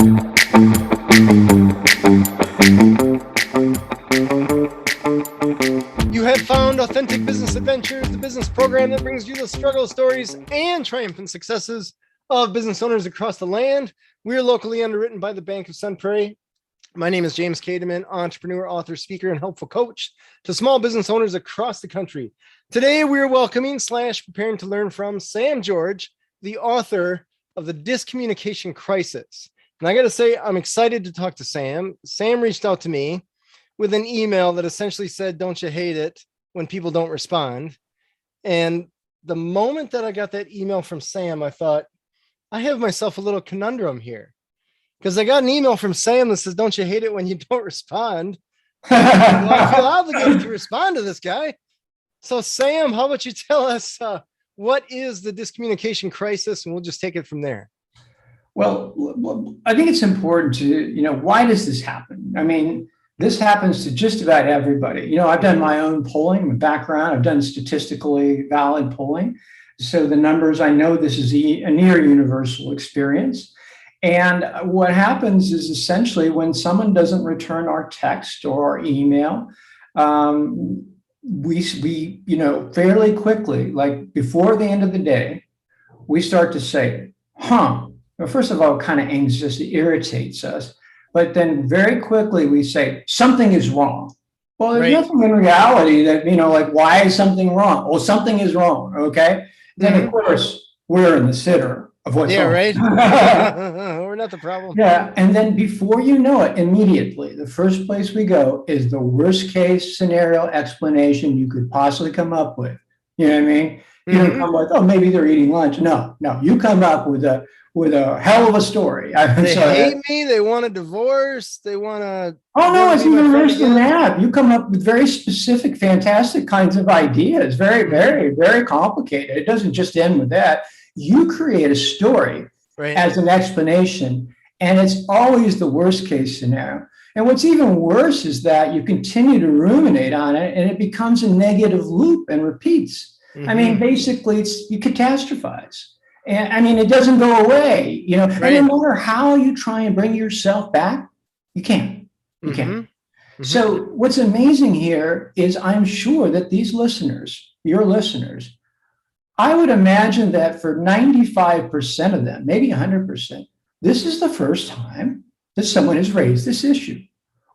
You have found Authentic Business Adventures, the business program that brings you the struggle stories and triumphant successes of business owners across the land. We are locally underwritten by the Bank of Sun Prairie. My name is James Kademan, entrepreneur, author, speaker, and helpful coach to small business owners across the country. Today, we are welcoming / preparing to learn from Sam George, the author of the Dyscommunication Crisis. And I got to say, I'm excited to talk to Sam. Sam reached out to me with an email that essentially said, "Don't you hate it when people don't respond?" And the moment that I got that email from Sam, I thought, I have myself a little conundrum here, because I got an email from Sam that says, "Don't you hate it when you don't respond?" Well, I feel obligated to respond to this guy. So Sam, how about you tell us what is the Dyscommunication Crisis, and we'll just take it from there. Well, I think it's important to, why does this happen? I mean, this happens to just about everybody. I've done my own polling, my background. I've done statistically valid polling. So the numbers, I know this is a near universal experience. And what happens is essentially when someone doesn't return our text or our email, we fairly quickly, like before the end of the day, we start to say, Well, first of all, it kind of anxious, it irritates us. But then very quickly we say, something is wrong. Well, there's nothing in reality that, like, why is something wrong? Well, something is wrong, okay? Then, of course, we're in the center of what's wrong. Right? We're not the problem. Yeah, and then before you know it, immediately, the first place we go is the worst case scenario explanation you could possibly come up with. You know what I mean? You don't come with, maybe they're eating lunch. No, you come up with a hell of a story. They hate me. They want a divorce. They want to. Oh no, it's even worse than that. You come up with very specific, fantastic kinds of ideas. Very, very, very complicated. It doesn't just end with that. You create a story as an explanation, and it's always the worst case scenario. And what's even worse is that you continue to ruminate on it, and it becomes a negative loop and repeats. I mean, basically, you catastrophize. And I mean, it doesn't go away, and no matter how you try and bring yourself back, you can't. You can't. So what's amazing here is I'm sure that these listeners, your listeners, I would imagine that for 95% of them, maybe 100%, this is the first time that someone has raised this issue.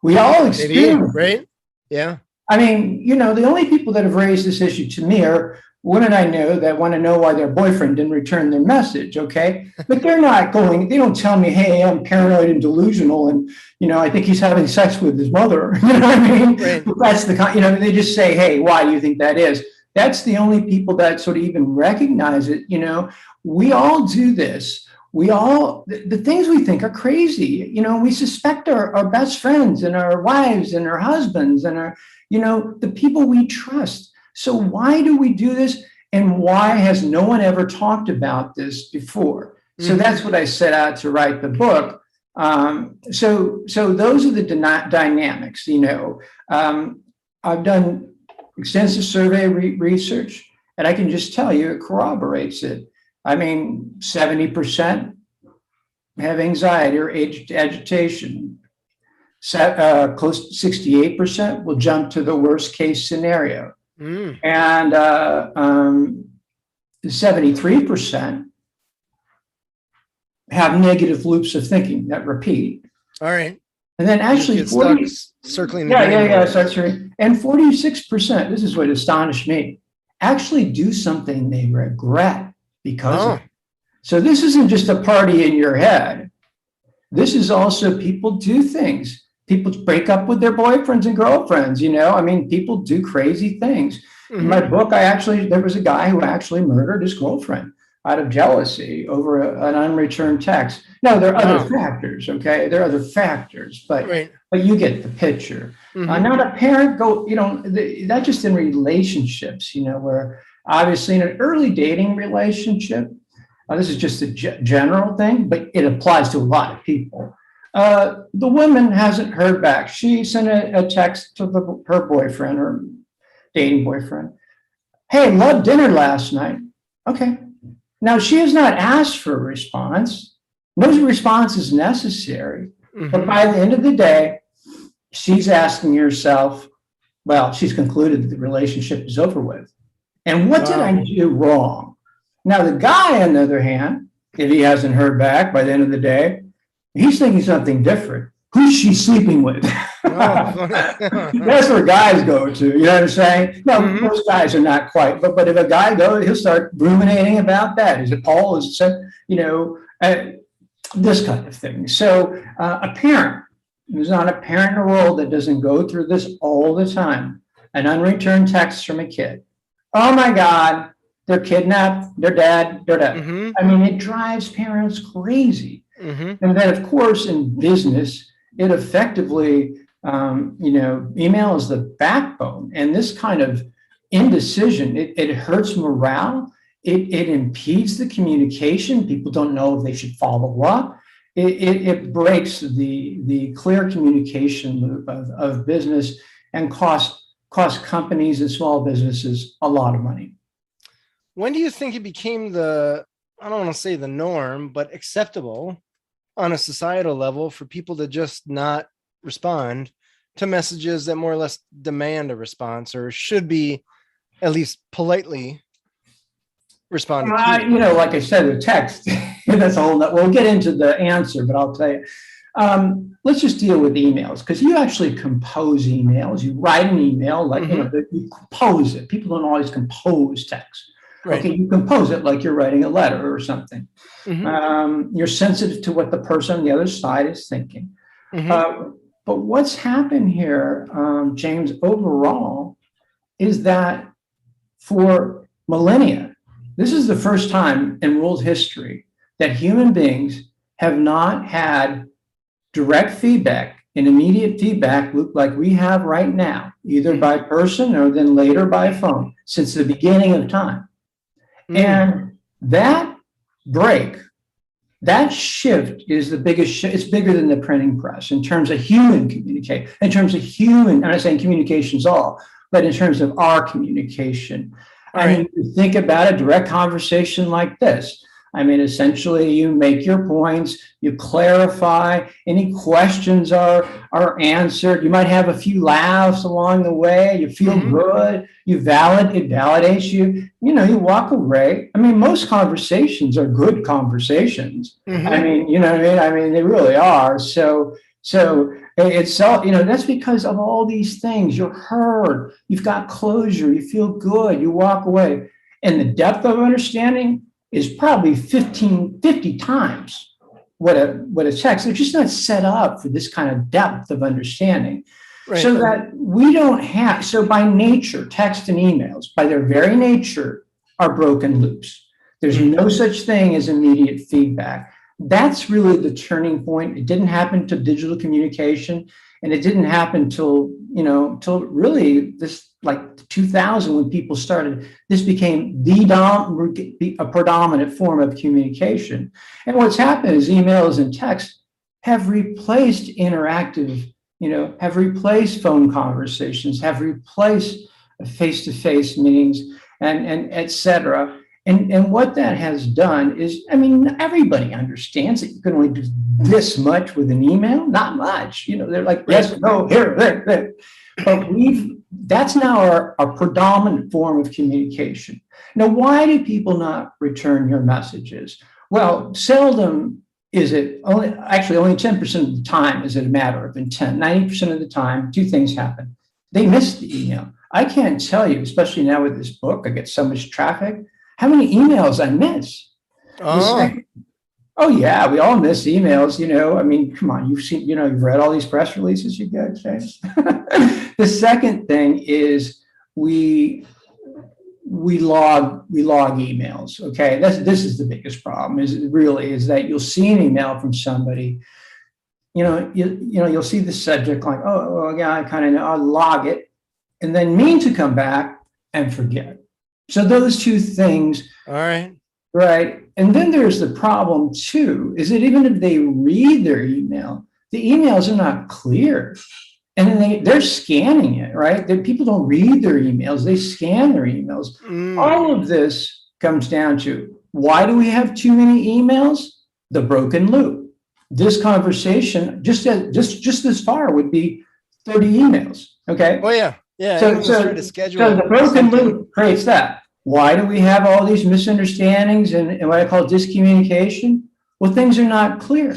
We all experience it. Right? Yeah. I mean, the only people that have raised this issue to me are women I know that want to know why their boyfriend didn't return their message, okay? But they don't tell me, hey, I'm paranoid and delusional, and, I think he's having sex with his mother, you know what I mean? Right. That's they just say, hey, why do you think that is? That's the only people that sort of even recognize it, We all do this. The things we think are crazy, we suspect our best friends and our wives and our husbands and our, the people we trust. So why do we do this? And why has no one ever talked about this before? So that's what I set out to write the book. So those are the dynamics, I've done extensive survey research, and I can just tell you, it corroborates it. I mean, 70% have anxiety or agitation. Close to 68% will jump to the worst case scenario. And 73% have negative loops of thinking that repeat. All right. And then actually 40 circling. That's right. And 46%, this is what astonished me, actually do something they regret because of it. So this isn't just a party in your head. This is also people do things. People break up with their boyfriends and girlfriends, people do crazy things. In my book, there was a guy who actually murdered his girlfriend out of jealousy over an unreturned text. No, there are other factors, okay? There are other factors, but you get the picture. Not a parent that's just in relationships, where obviously in an early dating relationship, this is just a general thing, but it applies to a lot of people. The woman hasn't heard back. She sent a text to her boyfriend or dating boyfriend. Hey, loved dinner last night. Okay. Now, she has not asked for a response. No response is necessary. But Mhm. by the end of the day, she's asking herself, well, she's concluded that the relationship is over with. And what did I Wow. do wrong? Now, the guy, on the other hand, if he hasn't heard back by the end of the day, he's thinking something different. Who's she sleeping with? Oh, funny. That's where guys go to. You know what I'm saying? No, Mhm. most guys are not quite. But if a guy goes, he'll start ruminating about that. Is it Paul? Is it, this kind of thing. So a parent, there's not a parent in the world that doesn't go through this all the time. An unreturned text from a kid. Oh my God, they're kidnapped, they're dead, they're dead. Mhm. I mean, it drives parents crazy. Mhm. And then, of course, in business, it effectively, email is the backbone. And this kind of indecision, it hurts morale. It impedes the communication. People don't know if they should follow up. It breaks the clear communication loop of business and cost companies and small businesses a lot of money. When do you think it became the, I don't want to say the norm, but acceptable on a societal level for people to just not respond to messages that more or less demand a response or should be at least politely responded to? Like I said, with text, that's a whole. We'll get into the answer, but I'll tell you. Let's just deal with emails because you actually compose emails. You write an email, like you compose it. People don't always compose text. Right. Okay, you compose it like you're writing a letter or something. You're sensitive to what the person on the other side is thinking. But what's happened here, James, overall, is that for millennia, this is the first time in world history that human beings have not had direct feedback and immediate feedback loop like we have right now, either by person or then later by phone, since the beginning of time. And that break, that shift is the biggest shift. It's bigger than the printing press in terms of human communication, in terms of human, I'm not saying communication's all, but in terms of our communication. I mean, you think about a direct conversation like this. I mean, essentially, you make your points, you clarify, any questions are answered. You might have a few laughs along the way. You feel good. It validates you. You walk away. I mean, most conversations are good conversations. I mean, you know what I mean? I mean, they really are. So it's so, that's because of all these things. You're heard, you've got closure, you feel good, you walk away. And the depth of understanding is probably 50 times what a text. They're just not set up for this kind of depth of understanding. Right. So that we don't have, so by nature, text and emails, by their very nature, are broken loops. There's no such thing as immediate feedback. That's really the turning point. It didn't happen to digital communication, and it didn't happen till really this, like 2000, when people started, this became a predominant form of communication. And what's happened is emails and text have replaced interactive, have replaced phone conversations, have replaced face-to-face meetings, and et cetera. And what that has done is, I mean, everybody understands that you can only do this much with an email, not much. They're like, yes, no, here, there. But that's now our predominant form of communication. Now, why do people not return your messages? Well, seldom is it, only 10% of the time is it a matter of intent. 90% of the time, two things happen. They miss the email. I can't tell you, especially now with this book, I get so much traffic, how many emails I miss. Oh yeah, we all miss emails, I mean, come on, you've seen, you've read all these press releases you get, James. The second thing is we log emails. Okay, this is the biggest problem. Is that you'll see an email from somebody, you'll see the subject like, oh yeah, I kind of know, I'll log it, and then mean to come back and forget. So those two things. All right. Right. And then there's the problem too, is that even if they read their email, the emails are not clear. And then they're scanning it, right? People don't read their emails, they scan their emails. All of this comes down to, why do we have too many emails? the broken loop. This conversation, just this far, would be 30 emails. Okay. Oh yeah. Yeah. So, Everyone's trying to schedule the broken something. loop creates that. Why do we have all these misunderstandings and what I call dyscommunication? Well, things are not clear.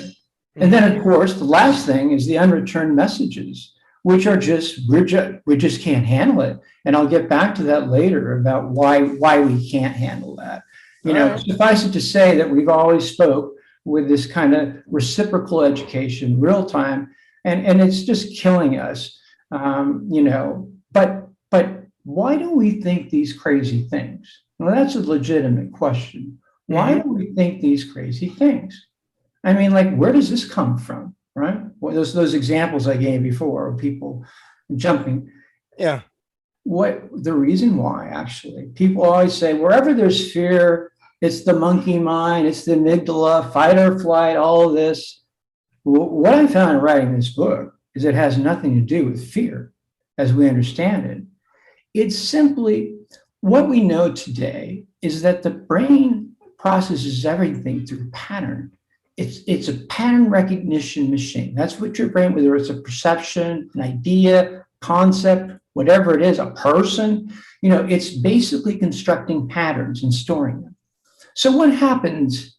And then, of course, the last thing is the unreturned messages, which are we just can't handle it. And I'll get back to that later about why we can't handle that. Suffice it to say that we've always spoke with this kind of reciprocal education, real time, and it's just killing us. But why do we think these crazy things? Well, that's a legitimate question. Why do we think these crazy things? I mean, like, where does this come from, right? Well, those examples I gave before of people jumping. Yeah. The reason why, actually, people always say, wherever there's fear, it's the monkey mind, it's the amygdala, fight or flight, all of this. What I found in writing this book is it has nothing to do with fear as we understand it. It's simply what we know today is that the brain processes everything through pattern. It's a pattern recognition machine. That's what your brain, whether it's a perception, an idea, concept, whatever it is, a person, it's basically constructing patterns and storing them. So what happens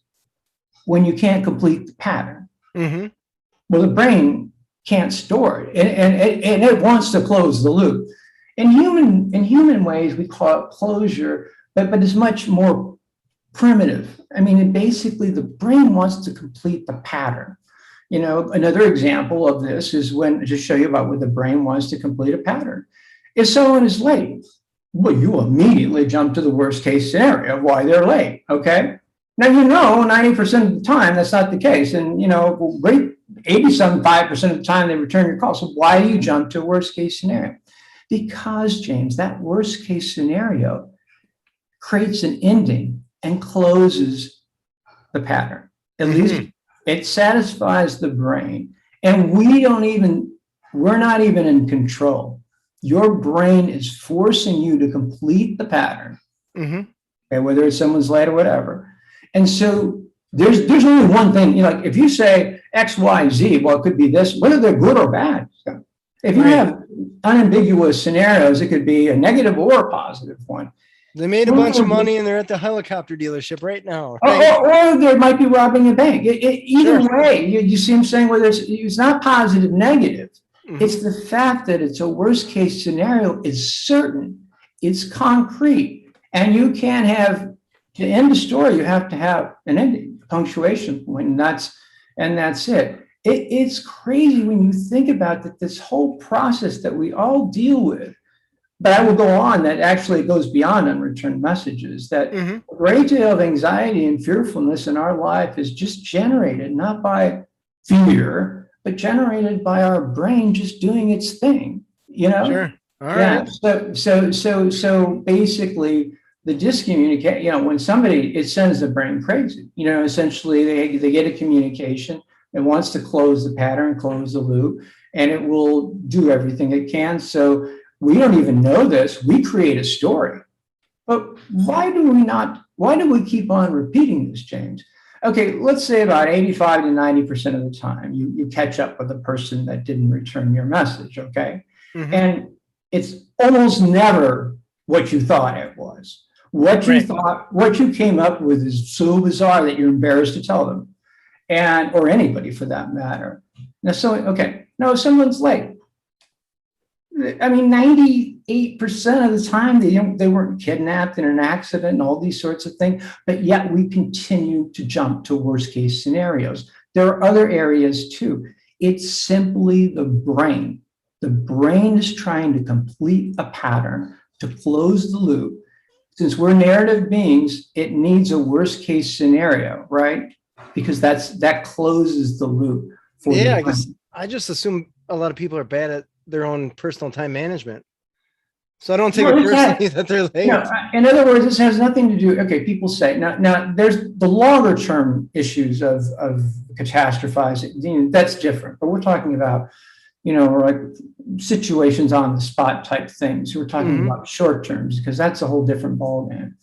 when you can't complete the pattern? Well, the brain can't store it, and it wants to close the loop. In human ways, we call it closure, but it's much more primitive. I mean, basically, the brain wants to complete the pattern. Another example of this is to show you about what the brain wants to complete a pattern. If someone is late, well, you immediately jump to the worst case scenario of why they're late. Okay. Now, 90% of the time, that's not the case. And, great 87.5% of the time they return your call. So why do you jump to a worst case scenario? Because, James, that worst case scenario creates an ending and closes the pattern. At least it satisfies the brain. And we're not even in control. Your brain is forcing you to complete the pattern, okay, whether it's someone's late or whatever. And so there's only one thing, like if you say X, Y, Z, well, it could be this, whether they're good or bad. If you have unambiguous scenarios, it could be a negative or a positive one. They made a bunch of money and they're at the helicopter dealership right now. Or they might be robbing a bank. Either way, you see what I'm saying? Whether it's not positive, negative. It's the fact that it's a worst case scenario is certain, it's concrete, and you can't have, to end the story, you have to have an ending, punctuation point, and that's it. It's crazy when you think about that, this whole process that we all deal with. But I will go on that actually goes beyond unreturned messages, that a great deal of anxiety and fearfulness in our life is just generated not by fear, but generated by our brain just doing its thing, Sure. All right. So basically the dyscommunication, when it sends the brain crazy, essentially they get a communication. It wants to close the pattern, close the loop, and it will do everything it can. So we don't even know this. We create a story. But why do we keep on repeating this, James? Okay, let's say about 85 to 90% of the time, you catch up with a person that didn't return your message, okay? And it's almost never what you thought it was. What you came up with is so bizarre that you're embarrassed to tell them, or anybody for that matter. Now, if someone's late, I mean, 98% of the time they weren't kidnapped in an accident and all these sorts of things, but yet we continue to jump to worst case scenarios. There are other areas too. It's simply the brain. The brain is trying to complete a pattern to close the loop. Since we're narrative beings, it needs a worst case scenario, right? Because that closes the loop. I just assume a lot of people are bad at their own personal time management. So I don't take it personally that they're late. No, in other words, this has nothing to do, okay, people say, now there's the longer term issues of catastrophizing, that's different, but we're talking about, like situations on the spot type things. We're talking about short terms because that's a whole different ballgame.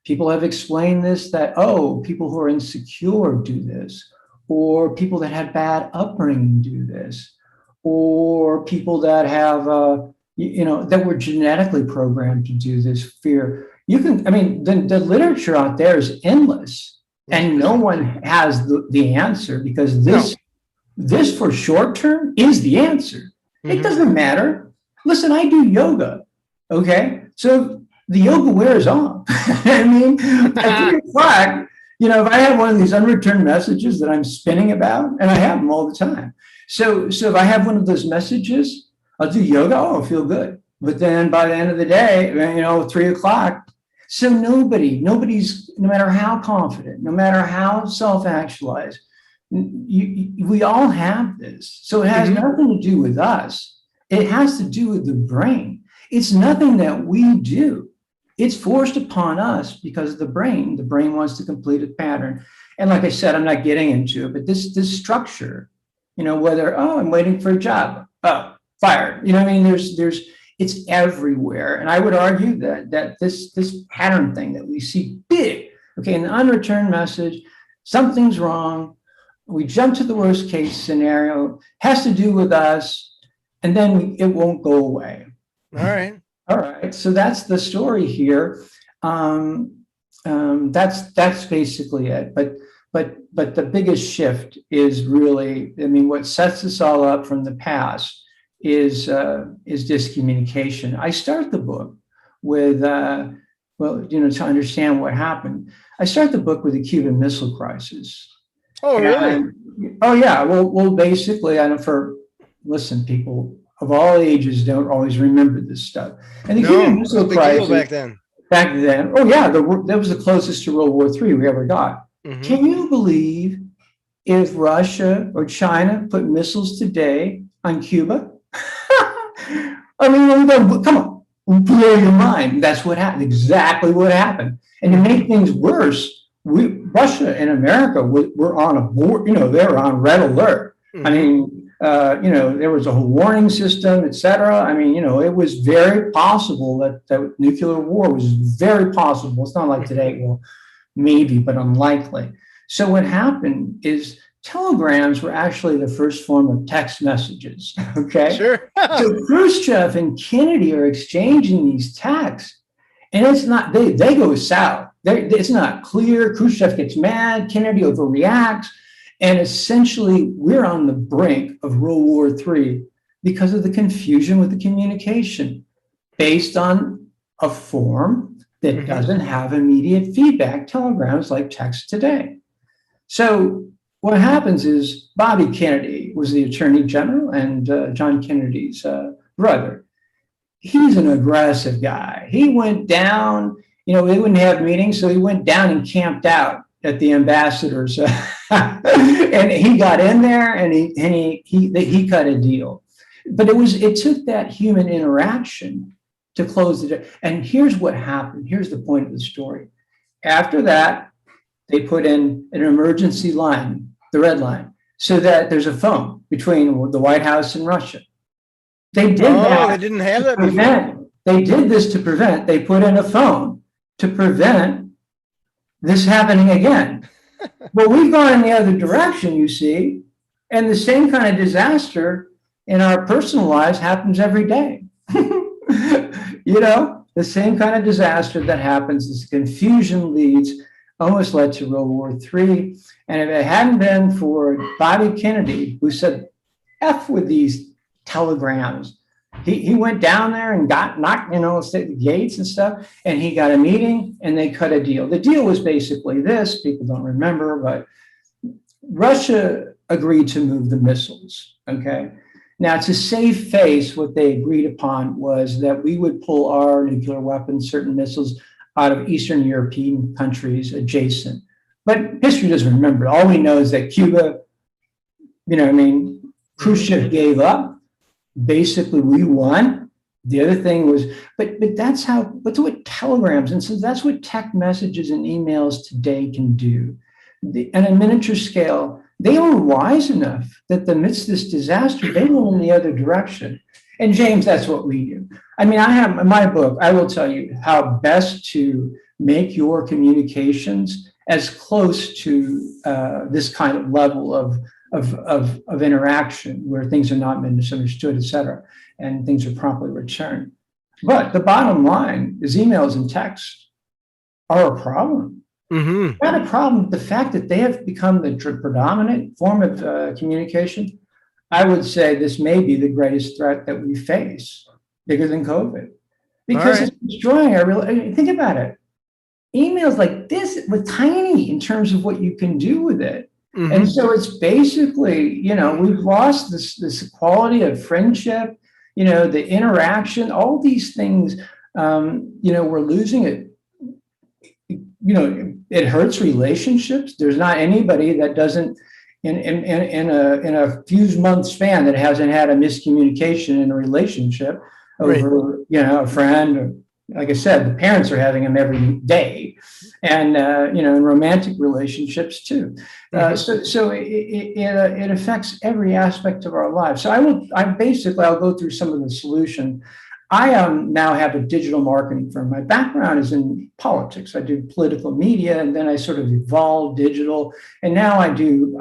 People have explained this, that, oh, people who are insecure do this, or people that had bad upbringing do this, or people that have, that were genetically programmed to do this fear. The literature out there is endless, and no one has the answer, because this for short term is the answer. It doesn't matter. Listen, I do yoga. Okay. So the yoga wears off. I mean, at 3 o'clock, if I have one of these unreturned messages that I'm spinning about, and I have them all the time. So if I have one of those messages, I'll do yoga. Oh, I'll feel good. But then by the end of the day, 3 o'clock. So nobody's, no matter how confident, no matter how self-actualized, we all have this. So it has nothing to do with us. It has to do with the brain. It's nothing that we do. It's forced upon us because of the brain. The brain wants to complete a pattern. And like I said, I'm not getting into it, but this structure, whether, I'm waiting for a job, oh, fired. It's everywhere. And I would argue that this pattern thing that we see big, okay, in the unreturned message, something's wrong. We jump to the worst case scenario, has to do with us, and then it won't go away. All right. So that's the story here. That's basically it. But the biggest shift is really, what sets us all up from the past is dyscommunication. I start the book with, to understand what happened. I start the book with the Cuban Missile Crisis. Oh, really? Oh, yeah. Well, basically, listen, people of all ages don't always remember this stuff. And the Cuban Missile Crisis back then. Oh, yeah, that was the closest to World War III we ever got. Can you believe if Russia or China put missiles today on Cuba? Come on, blow your mind. That's what happened. Exactly what happened. And to make things worse, Russia and America were on a board. They were on red alert. There was a whole warning system, et cetera. It was very possible that nuclear war was very possible. It's not like today, well, maybe, but unlikely. So what happened is telegrams were actually the first form of text messages. Okay. Sure. So Khrushchev and Kennedy are exchanging these texts, and it's not, they go south. It's not clear. Khrushchev gets mad. Kennedy overreacts. And essentially, we're on the brink of World War III because of the confusion with the communication based on a form that doesn't have immediate feedback, telegrams like text today. So what happens is Bobby Kennedy was the Attorney General and John Kennedy's brother. He's an aggressive guy. He went down, they wouldn't have meetings, so he went down and camped out at the ambassador's, and he got in there and he cut a deal. But it took that human interaction to close it. And here's what happened. Here's the point of the story. After that, they put in an emergency line, the red line, so that there's a phone between the White House and Russia. They did that. They didn't have that before. They did this to prevent. They put in a phone to prevent this happening again. Well, we've gone in the other direction, you see, and the same kind of disaster in our personal lives happens every day. The same kind of disaster that happens, this confusion almost led to World War III. And if it hadn't been for Bobby Kennedy, who said, F with these telegrams, he went down there and knocked, the gates and stuff, and he got a meeting and they cut a deal. The deal was basically this, people don't remember, but Russia agreed to move the missiles, okay? Now, to save face, what they agreed upon was that we would pull our nuclear weapons, certain missiles, out of Eastern European countries adjacent. But history doesn't remember. All we know is that Cuba, Khrushchev gave up. Basically, we won. The other thing was, but that's what telegrams, and so that's what text messages and emails today can do. On a miniature scale, they were wise enough that amidst this disaster, they went in the other direction. And James, that's what we do. I have in my book, I will tell you how best to make your communications as close to this kind of level of interaction where things are not misunderstood, et cetera, and things are promptly returned. But the bottom line is emails and text are a problem. Mm-hmm. Not a problem. The fact that they have become the predominant form of communication, I would say this may be the greatest threat that we face, bigger than COVID, because it's destroying our real. Think about it. Emails like this were tiny in terms of what you can do with it. Mm-hmm. And so it's basically, we've lost this quality of friendship, the interaction, all these things, we're losing it. It hurts relationships. There's not anybody that doesn't in a few month span that hasn't had a miscommunication in a relationship over, a friend, or, like I said, the parents are having them every day, and in romantic relationships too. So it affects every aspect of our lives. So I'll go through some of the solution. I now have a digital marketing firm. My background is in politics. I do political media, and then I sort of evolved digital, and now I do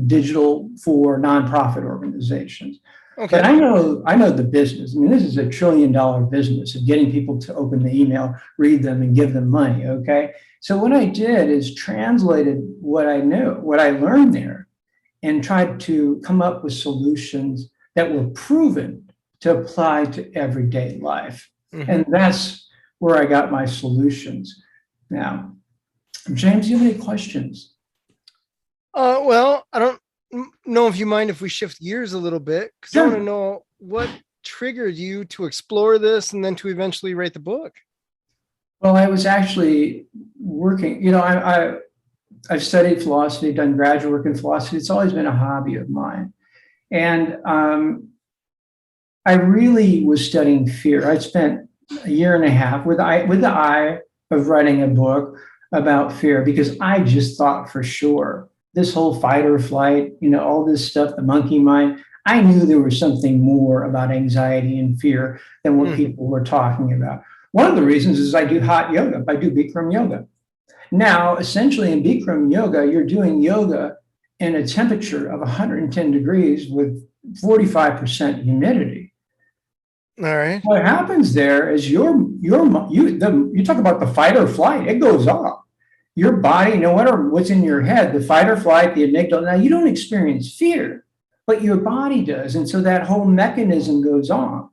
digital for nonprofit organizations. Okay. But I know the business. I mean, this is $1 trillion business of getting people to open the email, read them, and give them money. Okay. So what I did is translated what I knew, what I learned there, and tried to come up with solutions that were proven to apply to everyday life. Mm-hmm. And that's where I got my solutions. Now, James, do you have any questions? Well, I don't know if you mind if we shift gears a little bit, because sure. I want to know what triggered you to explore this and then to eventually write the book. Well, I was actually working, I've studied philosophy, done graduate work in philosophy. It's always been a hobby of mine. And I really was studying fear. I spent a year and a half with the eye of writing a book about fear, because I just thought for sure this whole fight or flight, all this stuff, the monkey mind, I knew there was something more about anxiety and fear than what people were talking about. One of the reasons is I do hot yoga. I do Bikram yoga. Now, essentially in Bikram yoga, you're doing yoga in a temperature of 110 degrees with 45% humidity. All right. What happens there is you talk about the fight or flight, it goes off. Your body, no matter what's in your head, the fight or flight, the amygdala, now you don't experience fear, but your body does. And so that whole mechanism goes on.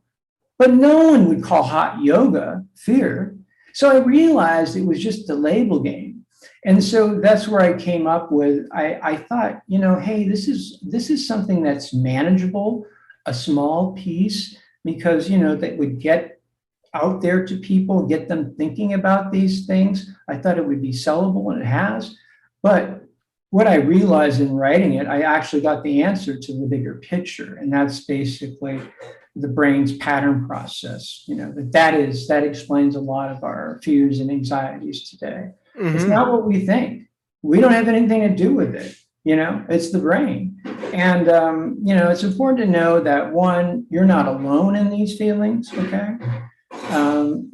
But no one would call hot yoga fear. So I realized it was just a label game. And so that's where I came up with, I thought, hey, this is something that's manageable, a small piece, because, that would get out there to people, get them thinking about these things. I thought it would be sellable, and it has. But what I realized in writing it, I actually got the answer to the bigger picture. And that's basically the brain's pattern process, that explains a lot of our fears and anxieties today. Mm-hmm. It's not what we think. We don't have anything to do with it. It's the brain. And, it's important to know that, one, you're not alone in these feelings. Okay.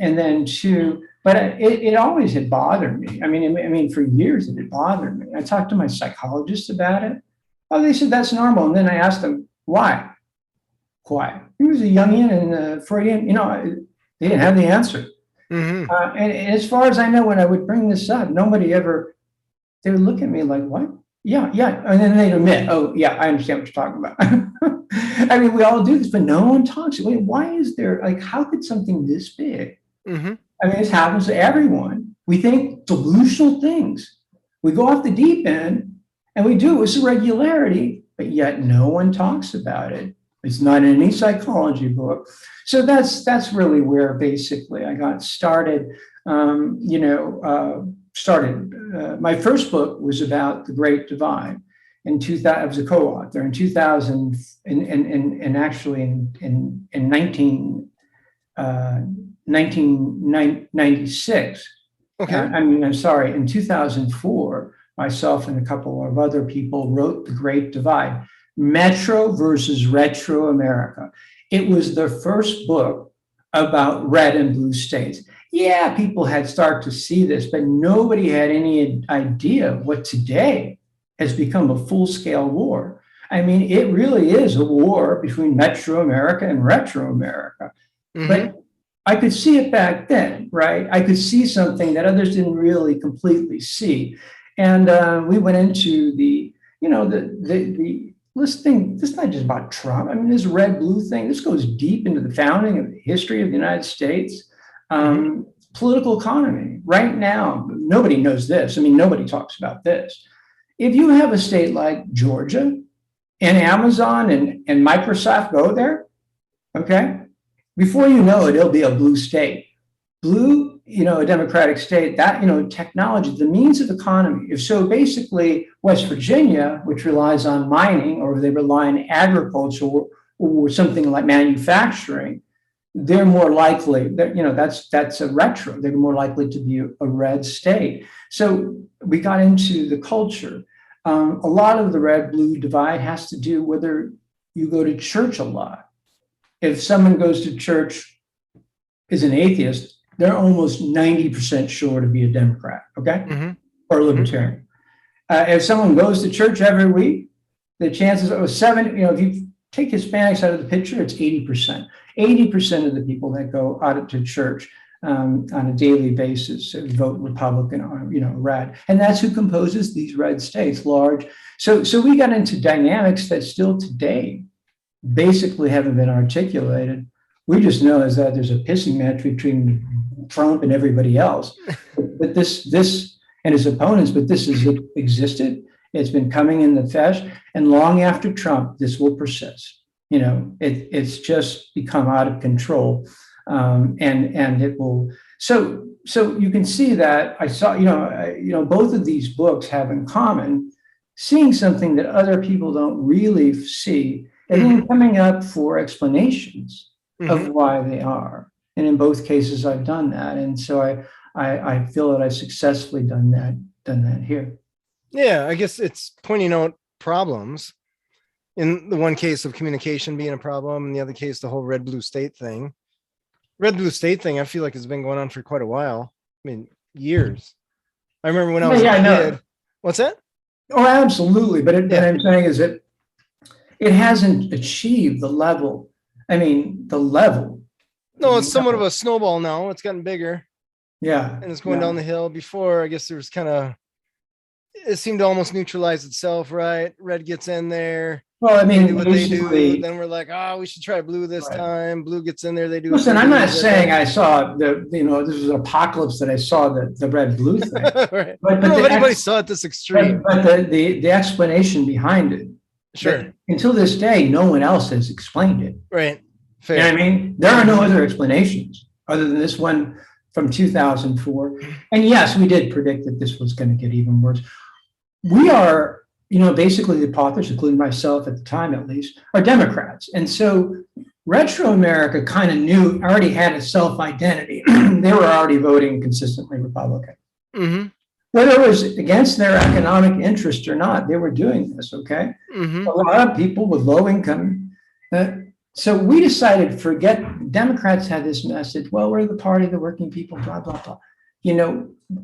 And then two, but it always had bothered me. I mean, for years it had bothered me. I talked to my psychologist about it. Oh, they said that's normal. And then I asked them, why? He was a Jungian and Freudian, they didn't have the answer. Mm-hmm. And as far as I know, when I would bring this up, nobody ever, they would look at me like, what? Yeah. And then they'd admit, oh, yeah, I understand what you're talking about. I mean, we all do this, but no one talks. Wait, why is there, how could something this big? Mm-hmm. I mean, this happens to everyone. We think delusional things. We go off the deep end and we do it with regularity, but yet no one talks about it. It's not in any psychology book. So that's really where basically I got started. My first book was about the Great Divide. In 2000, I was a co-author in 2000, and actually in 1996. Okay. In 2004, myself and a couple of other people wrote The Great Divide, Metro versus Retro America. It was the first book about red and blue states. Yeah, people had started to see this, but nobody had any idea what today has become a full-scale war. I mean, it really is a war between Metro America and Retro America. Mm-hmm. But I could see it back then, right? I could see something that others didn't really completely see. And we went into the, this thing, this is not just about Trump. I mean, this red blue thing, this goes deep into the founding of the history of the United States. Political economy right now, nobody knows this. I mean, nobody talks about this. If you have a state like Georgia and Amazon and Microsoft go there, okay, before you know it, it'll be a blue state. Blue, a democratic state, that, technology, the means of economy. If so, basically, West Virginia, which relies on mining, or they rely on agriculture or something like manufacturing, they're more likely that, that's a retro. They're more likely to be a red state. So we got into the culture. A lot of the red-blue divide has to do whether you go to church a lot. If someone goes to church is an atheist, they're almost 90% sure to be a Democrat, okay? Or a libertarian. If someone goes to church every week, the chances are if you take Hispanics out of the picture, it's 80%. 80% of the people that go out to church on a daily basis vote Republican or red, and that's who composes these red states, large. So we got into dynamics that still today basically haven't been articulated. We just know is that there's a pissing match between Trump and everybody else, but this and his opponents. But this has existed. It's been coming in the flesh, and long after Trump, this will persist. It's just become out of control, and it will. So you can see that I saw, both of these books have in common seeing something that other people don't really see, and then coming up for explanations of why they are. And in both cases, I've done that, and so I feel that I've successfully done that here. Yeah, I guess it's pointing out problems. In the one case of communication being a problem, in the other case, the whole red blue state thing. Red blue state thing, I feel like it's been going on for quite a while. I mean, years. I remember when I was a kid. What's that? Oh, absolutely. But what I'm saying is that it hasn't achieved the level. I mean, the level. No, it's somewhat of a snowball now. It's gotten bigger. Yeah. And it's going down the hill. Before, I guess there was it seemed to almost neutralize itself, right? Red gets in there. Well, I mean, they do what they do. Then we're like, we should try blue this time. Blue gets in there. They do. Listen, I'm not saying I saw this was an apocalypse that I saw the red blue thing. Right. But I don't know if anybody saw it this extreme. But the explanation behind it. Sure. Until this day, no one else has explained it. Right. Fair. You know what I mean? There are no other explanations other than this one from 2004. And yes, we did predict that this was going to get even worse. We are, basically the authors, including myself at the time at least, are Democrats. And so Retro America kind of already had a self-identity. They were already voting consistently Republican. Whether it was against their economic interest or not, they were doing this, okay? A lot of people with low income. So we decided, Democrats had this message, well, we're the party of the working people, blah, blah, blah.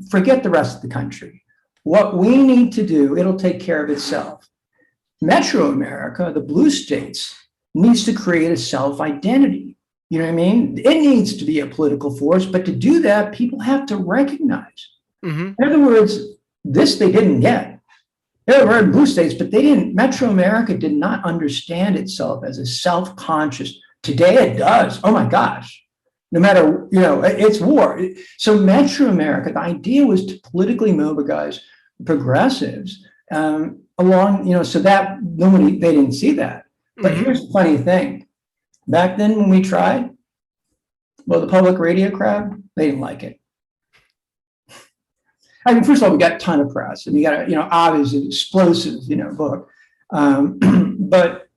Forget the rest of the country. What we need to do, it'll take care of itself. Metro America, the blue states, needs to create a self-identity. You know what I mean? It needs to be a political force, but to do that, people have to recognize. In other words, this they didn't get. There were blue states, but Metro America did not understand itself as a self-conscious. Today it does. Oh my gosh. No matter, it's war. So Metro America, the idea was to politically mobilize progressives along, so that they didn't see that. But here's the funny thing. Back then when we tried, the public radio crowd, they didn't like it. I mean, first of all, we got a ton of press and you got obviously explosive, book. But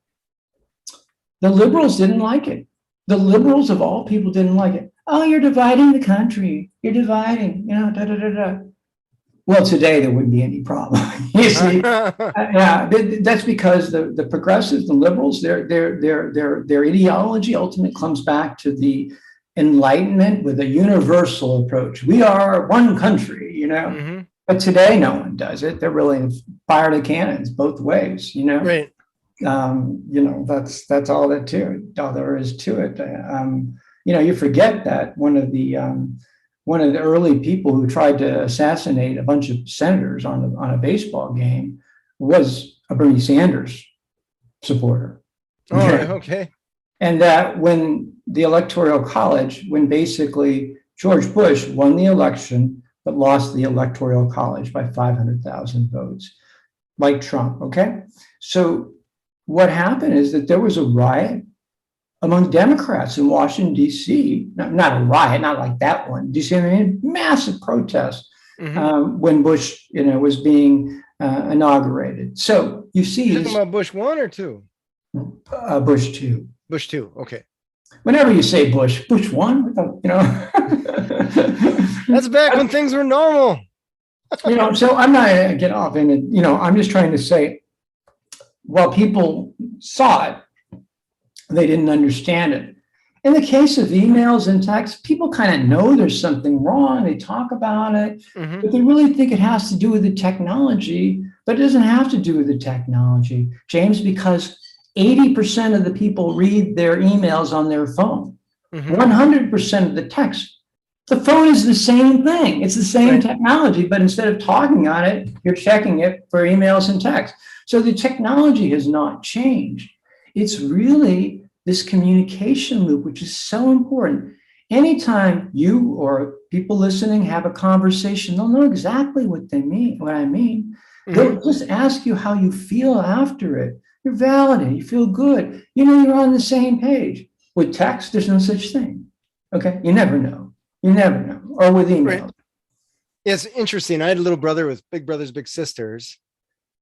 the liberals didn't like it. The liberals of all people didn't like it. Oh, you're dividing the country. You're dividing, da, da, da, da. Well, today there wouldn't be any problem. You see, that's because the progressives, the liberals, their ideology ultimately comes back to the enlightenment with a universal approach. We are one country, Mm-hmm. but today no one does it. They're really fire the cannons both ways, Right. That's all all there is to it. You forget that one of the early people who tried to assassinate a bunch of senators on a baseball game was a Bernie Sanders supporter. All right. Okay. And that when the Electoral College, when basically George Bush won the election, but lost the Electoral College by 500,000 votes, like Trump. Okay. So what happened is that there was a riot among Democrats in Washington, D.C. Not a riot, not like that one. Do you see what I mean? Massive protest when Bush, was being inaugurated. So you see, you're talking about Bush 1 or 2? Bush 2. Bush 2. Okay. Whenever you say Bush 1, That's back when things were normal. So I'm not going to get off in it. I'm just trying to say, while people saw it, they didn't understand it. In the case of emails and texts, people kind of know there's something wrong. They talk about it, but they really think it has to do with the technology, but it doesn't have to do with the technology, James, because 80% of the people read their emails on their phone, 100% of the text. The phone is the same thing. It's the same technology, but instead of talking on it, you're checking it for emails and text. So the technology has not changed. It's really this communication loop, which is so important. Anytime you or people listening have a conversation, they'll know exactly what I mean. They'll just ask you how you feel after it. You're validated, you feel good. You're on the same page. With text, there's no such thing. Okay, you never know. Or with email. Right. Yeah, it's interesting. I had a little brother with big brothers, big sisters,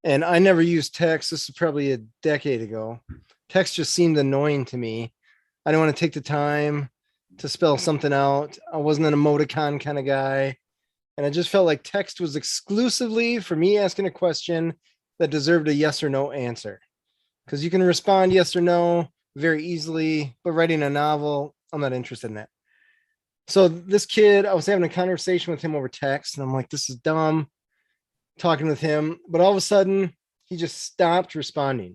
and I never used text. This is probably a decade ago. Text just seemed annoying to me. I didn't want to take the time to spell something out. I wasn't an emoticon kind of guy. And I just felt like text was exclusively for me asking a question that deserved a yes or no answer. Because you can respond yes or no very easily, but writing a novel, I'm not interested in that. So this kid, I was having a conversation with him over text, and I'm like, this is dumb, talking with him. But all of a sudden, he just stopped responding.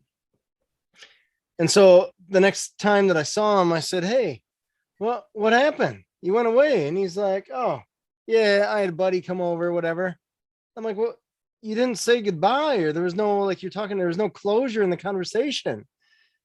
And so the next time that I saw him, I said, hey, what happened? You went away. And he's like, oh, yeah, I had a buddy come over, whatever. I'm like, well, you didn't say goodbye, or there was no, like you're talking, there was no closure in the conversation.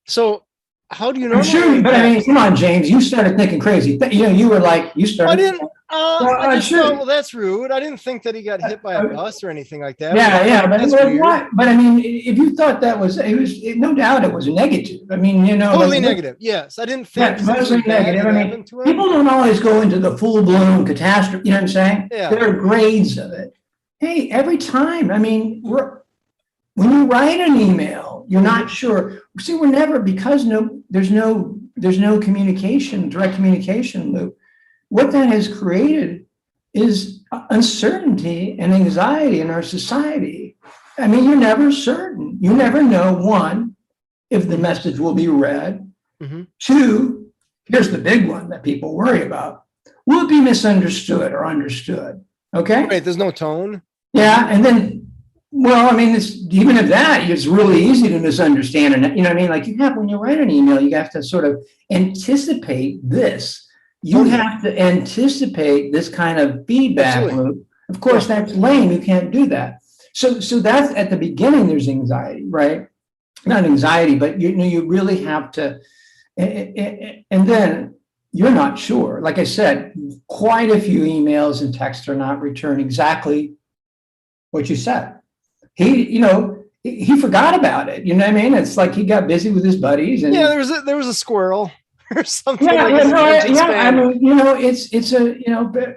So how do you know? I'm sure, but I mean, come on, James, you started thinking crazy. You were like, you started. I didn't. I just thought, well, that's rude. I didn't think that he got hit by a bus or anything like that. Yeah, but I mean, if you thought that was, no doubt it was negative. I mean, totally negative. Yes, I didn't think. Yeah, totally negative. I mean, people don't always go into the full-blown catastrophe. You know what I'm saying? Yeah. There are grades of it. Hey, every time. I mean, when you write an email, you're not sure. See, we're never, because there's no communication, direct communication loop. What that has created is uncertainty and anxiety in our society. I mean, you're never certain. You never know, one, if the message will be read. Two, here's the big one that people worry about. Will it be misunderstood or understood? Okay. Right. There's no tone. Yeah. And then, well, I mean, even if that, it's really easy to misunderstand. And you know what I mean? Like when you write an email, you have to sort of anticipate this. You have to anticipate this kind of feedback loop. Of course, that's lame. You can't do that. So that's at the beginning, there's anxiety, right? Not anxiety, but you really have to, and then you're not sure. Like I said, quite a few emails and texts are not returned exactly what you said. He forgot about it. You know what I mean? It's like he got busy with his buddies. And there was a squirrel or something. I mean,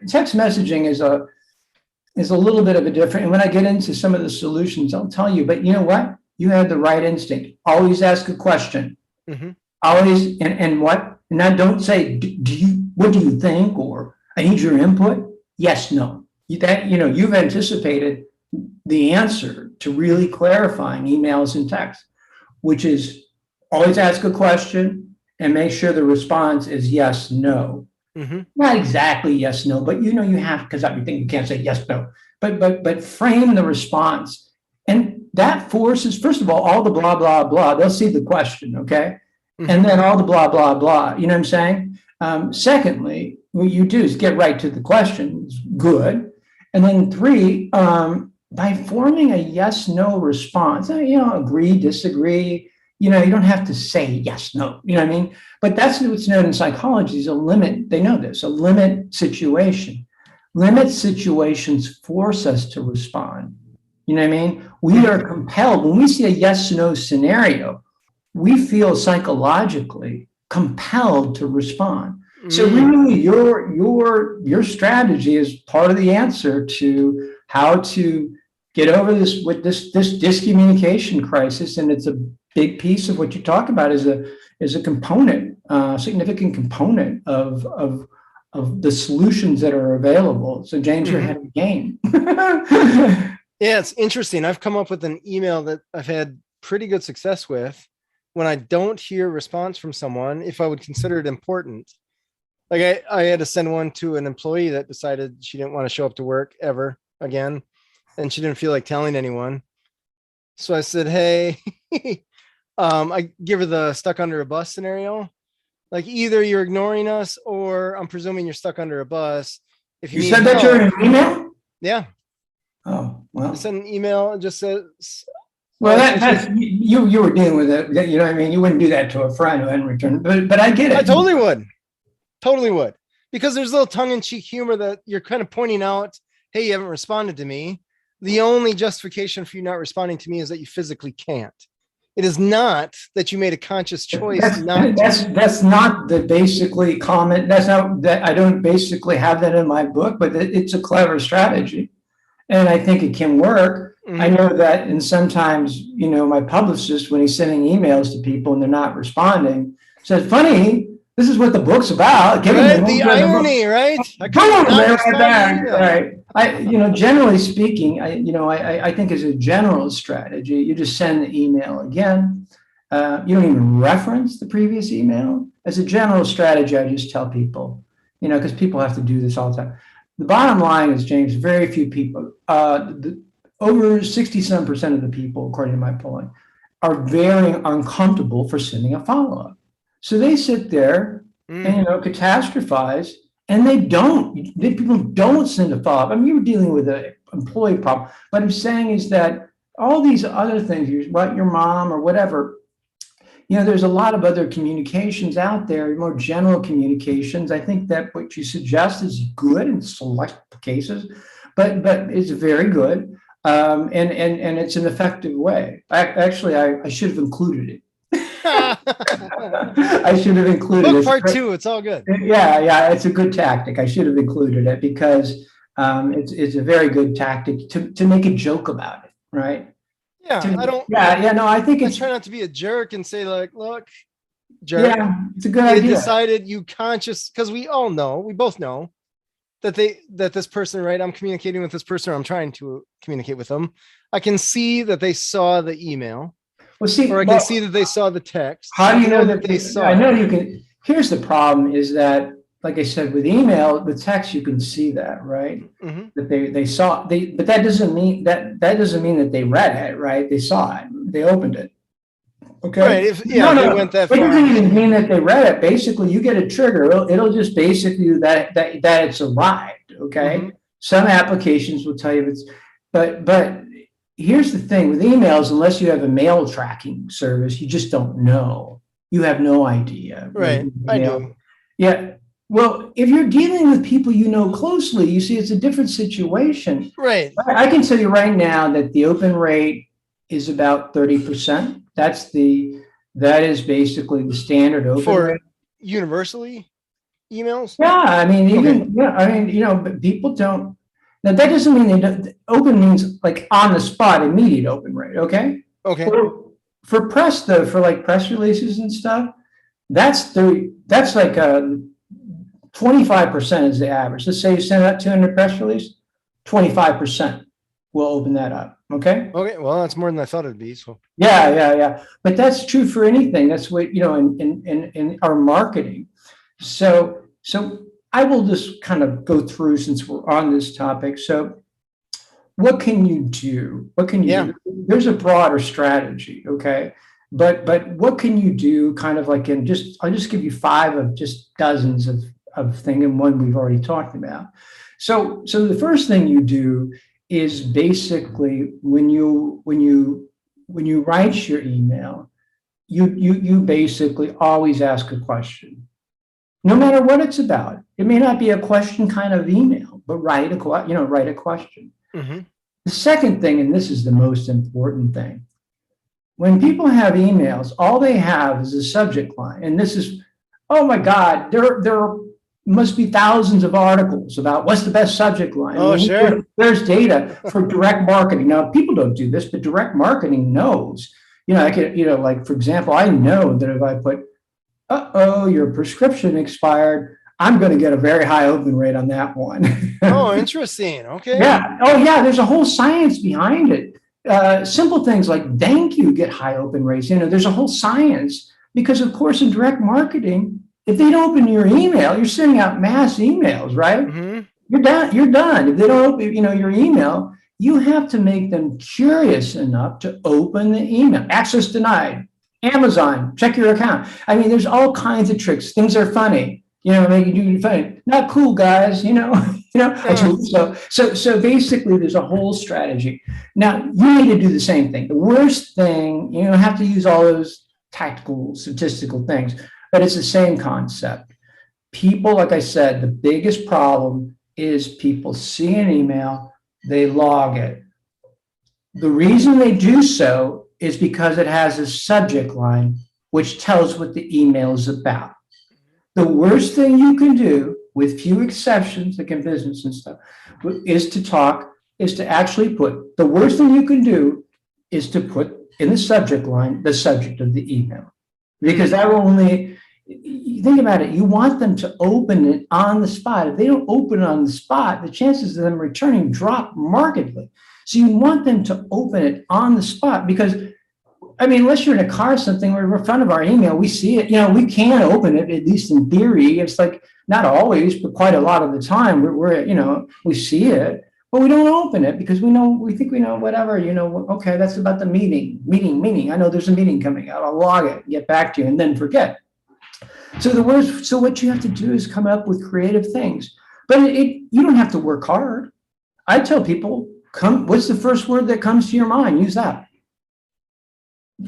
text messaging is a little bit of a different. And when I get into some of the solutions, I'll tell you. But you know what? You had the right instinct. Always ask a question. Always, and what? And now don't say, what do you think? Or I need your input. Yes, no. You've anticipated the answer to really clarifying emails and text, which is always ask a question and make sure the response is yes, no. Not exactly yes, no, but you have, because everything you can't say yes, no, but frame the response. And that forces, first of all the blah, blah, blah, they'll see the question, okay? And then all the blah, blah, blah, you know what I'm saying? Secondly, what you do is get right to the question, it's good. And then three, by forming a yes, no response, agree, disagree, you don't have to say yes, no, you know what I mean? But that's what's known in psychology is a limit. They know this, a limit situation. Limit situations force us to respond. You know what I mean? We are compelled, when we see a yes, no scenario, we feel psychologically compelled to respond. So really your strategy is part of the answer to how to get over this dyscommunication crisis. And it's a big piece of what you talk about is a component, significant component of the solutions that are available. So James, you're ahead of the game. Yeah, it's interesting. I've come up with an email that I've had pretty good success with when I don't hear a response from someone, if I would consider it important. Like I had to send one to an employee that decided she didn't want to show up to work ever again. And she didn't feel like telling anyone. So I said, hey, I give her the stuck under a bus scenario. Like either you're ignoring us or I'm presuming you're stuck under a bus. If you said that to an email? Yeah. Oh, well. I sent an email. It just says, well, that's you were dealing with it. You know what I mean? You wouldn't do that to a friend who hadn't returned, but I get it. I totally would. Totally would. Because there's a little tongue-in-cheek humor that you're kind of pointing out, hey, you haven't responded to me. The only justification for you not responding to me is that you physically can't. It is not that you made a conscious choice. That's not the basically comment. That's not that I don't basically have that in my book, but it's a clever strategy. And I think it can work. I know that, and sometimes, my publicist, when he's sending emails to people and they're not responding, says, funny, this is what the book's about. Right, the irony, right? Right. Generally speaking, I think as a general strategy, you just send the email again. You don't even reference the previous email. As a general strategy, I just tell people, because people have to do this all the time. The bottom line is, James, very few people, over 67% of the people, according to my polling, are very uncomfortable for sending a follow-up. So they sit there and, catastrophize, and people don't send a follow-up. I mean, you're dealing with an employee problem. What I'm saying is that all these other things, your mom or whatever, there's a lot of other communications out there, more general communications. I think that what you suggest is good in select cases, but it's very good. And it's an effective way. I should have included it. I should have included book part 2. It's all good. Yeah. It's a good tactic. I should have included it because it's a very good tactic to make a joke about it, right? Yeah, I think I try not to be a jerk and say like, look, jerk. Yeah, it's a good idea. Decided you conscious, because we both know that this person, right? I'm communicating with this person, or I'm trying to communicate with them. I can see that they saw the email. Or I can see that they saw the text. How do you know that they saw? I know you can. Here's the problem: is that, like I said, with email, the text, you can see that, right? That they saw. But that doesn't mean that that they read it, right? They saw it. They opened it. Okay. Right. They went that far. It doesn't even mean that they read it. Basically, you get a trigger. It'll just basically that it's arrived. Okay. Some applications will tell you it's, but here's the thing with emails: unless you have a mail tracking service, you just don't know. You have no idea. Right. I do. Yeah. Well, if you're dealing with people you know closely, you see it's a different situation. Right. I can tell you right now that the open rate is about 30%. That is basically the standard open rate. Universally emails? Yeah, I mean, but people don't. Now that doesn't mean they don't. Open means like on the spot, immediate open rate. Okay. Okay. For press though, for like press releases and stuff, that's like 25% is the average. Let's say you send out 200 press release, 25% will open that up. Okay. Okay. Well, that's more than I thought it'd be. So. Yeah. But that's true for anything. That's what in our marketing. So I will just kind of go through since we're on this topic. So what can you do? What can you Yeah. do? There's a broader strategy, okay? But what can you do kind of like in just, I'll just give you five of just dozens of things, and one we've already talked about. So the first thing you do is basically when you write your email, you basically always ask a question, no matter what it's about. It may not be a question kind of email, but write a question. Mm-hmm. The second thing, and this is the most important thing, when people have emails, all they have is a subject line. And this is, oh my God, there must be thousands of articles about what's the best subject line. Oh, sure. There's data for direct marketing. Now, people don't do this, but direct marketing knows. Like, for example, I know that if I put, your prescription expired, I'm going to get a very high open rate on that one. Oh, interesting. Okay. Yeah. Oh, yeah. There's a whole science behind it. Simple things like thank you get high open rates. There's a whole science because, of course, in direct marketing, if they don't open your email, you're sending out mass emails, right? Mm-hmm. You're done. You're done. If they don't open, your email, you have to make them curious enough to open the email. Access denied. Amazon, check your account. I mean, there's all kinds of tricks. Things are funny. Making you funny. Not cool, guys. So basically, there's a whole strategy. Now, you need to do the same thing. The worst thing, you don't have to use all those tactical, statistical things, but it's the same concept. People, like I said, the biggest problem is people see an email, they log it. The reason they do so is because it has a subject line which tells what the email is about. The worst thing you can do, with few exceptions, like in business and stuff, is to actually put, the worst thing you can do is to put in the subject line the subject of the email. Because that will only, think about it, you want them to open it on the spot. If they don't open it on the spot, the chances of them returning drop markedly. So you want them to open it on the spot because, unless you're in a car or something, we're in front of our email, we see it, we can open it, at least in theory. It's like, not always, but quite a lot of the time, we see it, but we don't open it because we think we know whatever, okay, that's about the meeting. I know there's a meeting coming out. I'll log it, get back to you, and then forget. So what you have to do is come up with creative things, but you don't have to work hard. I tell people, what's the first word that comes to your mind? Use that.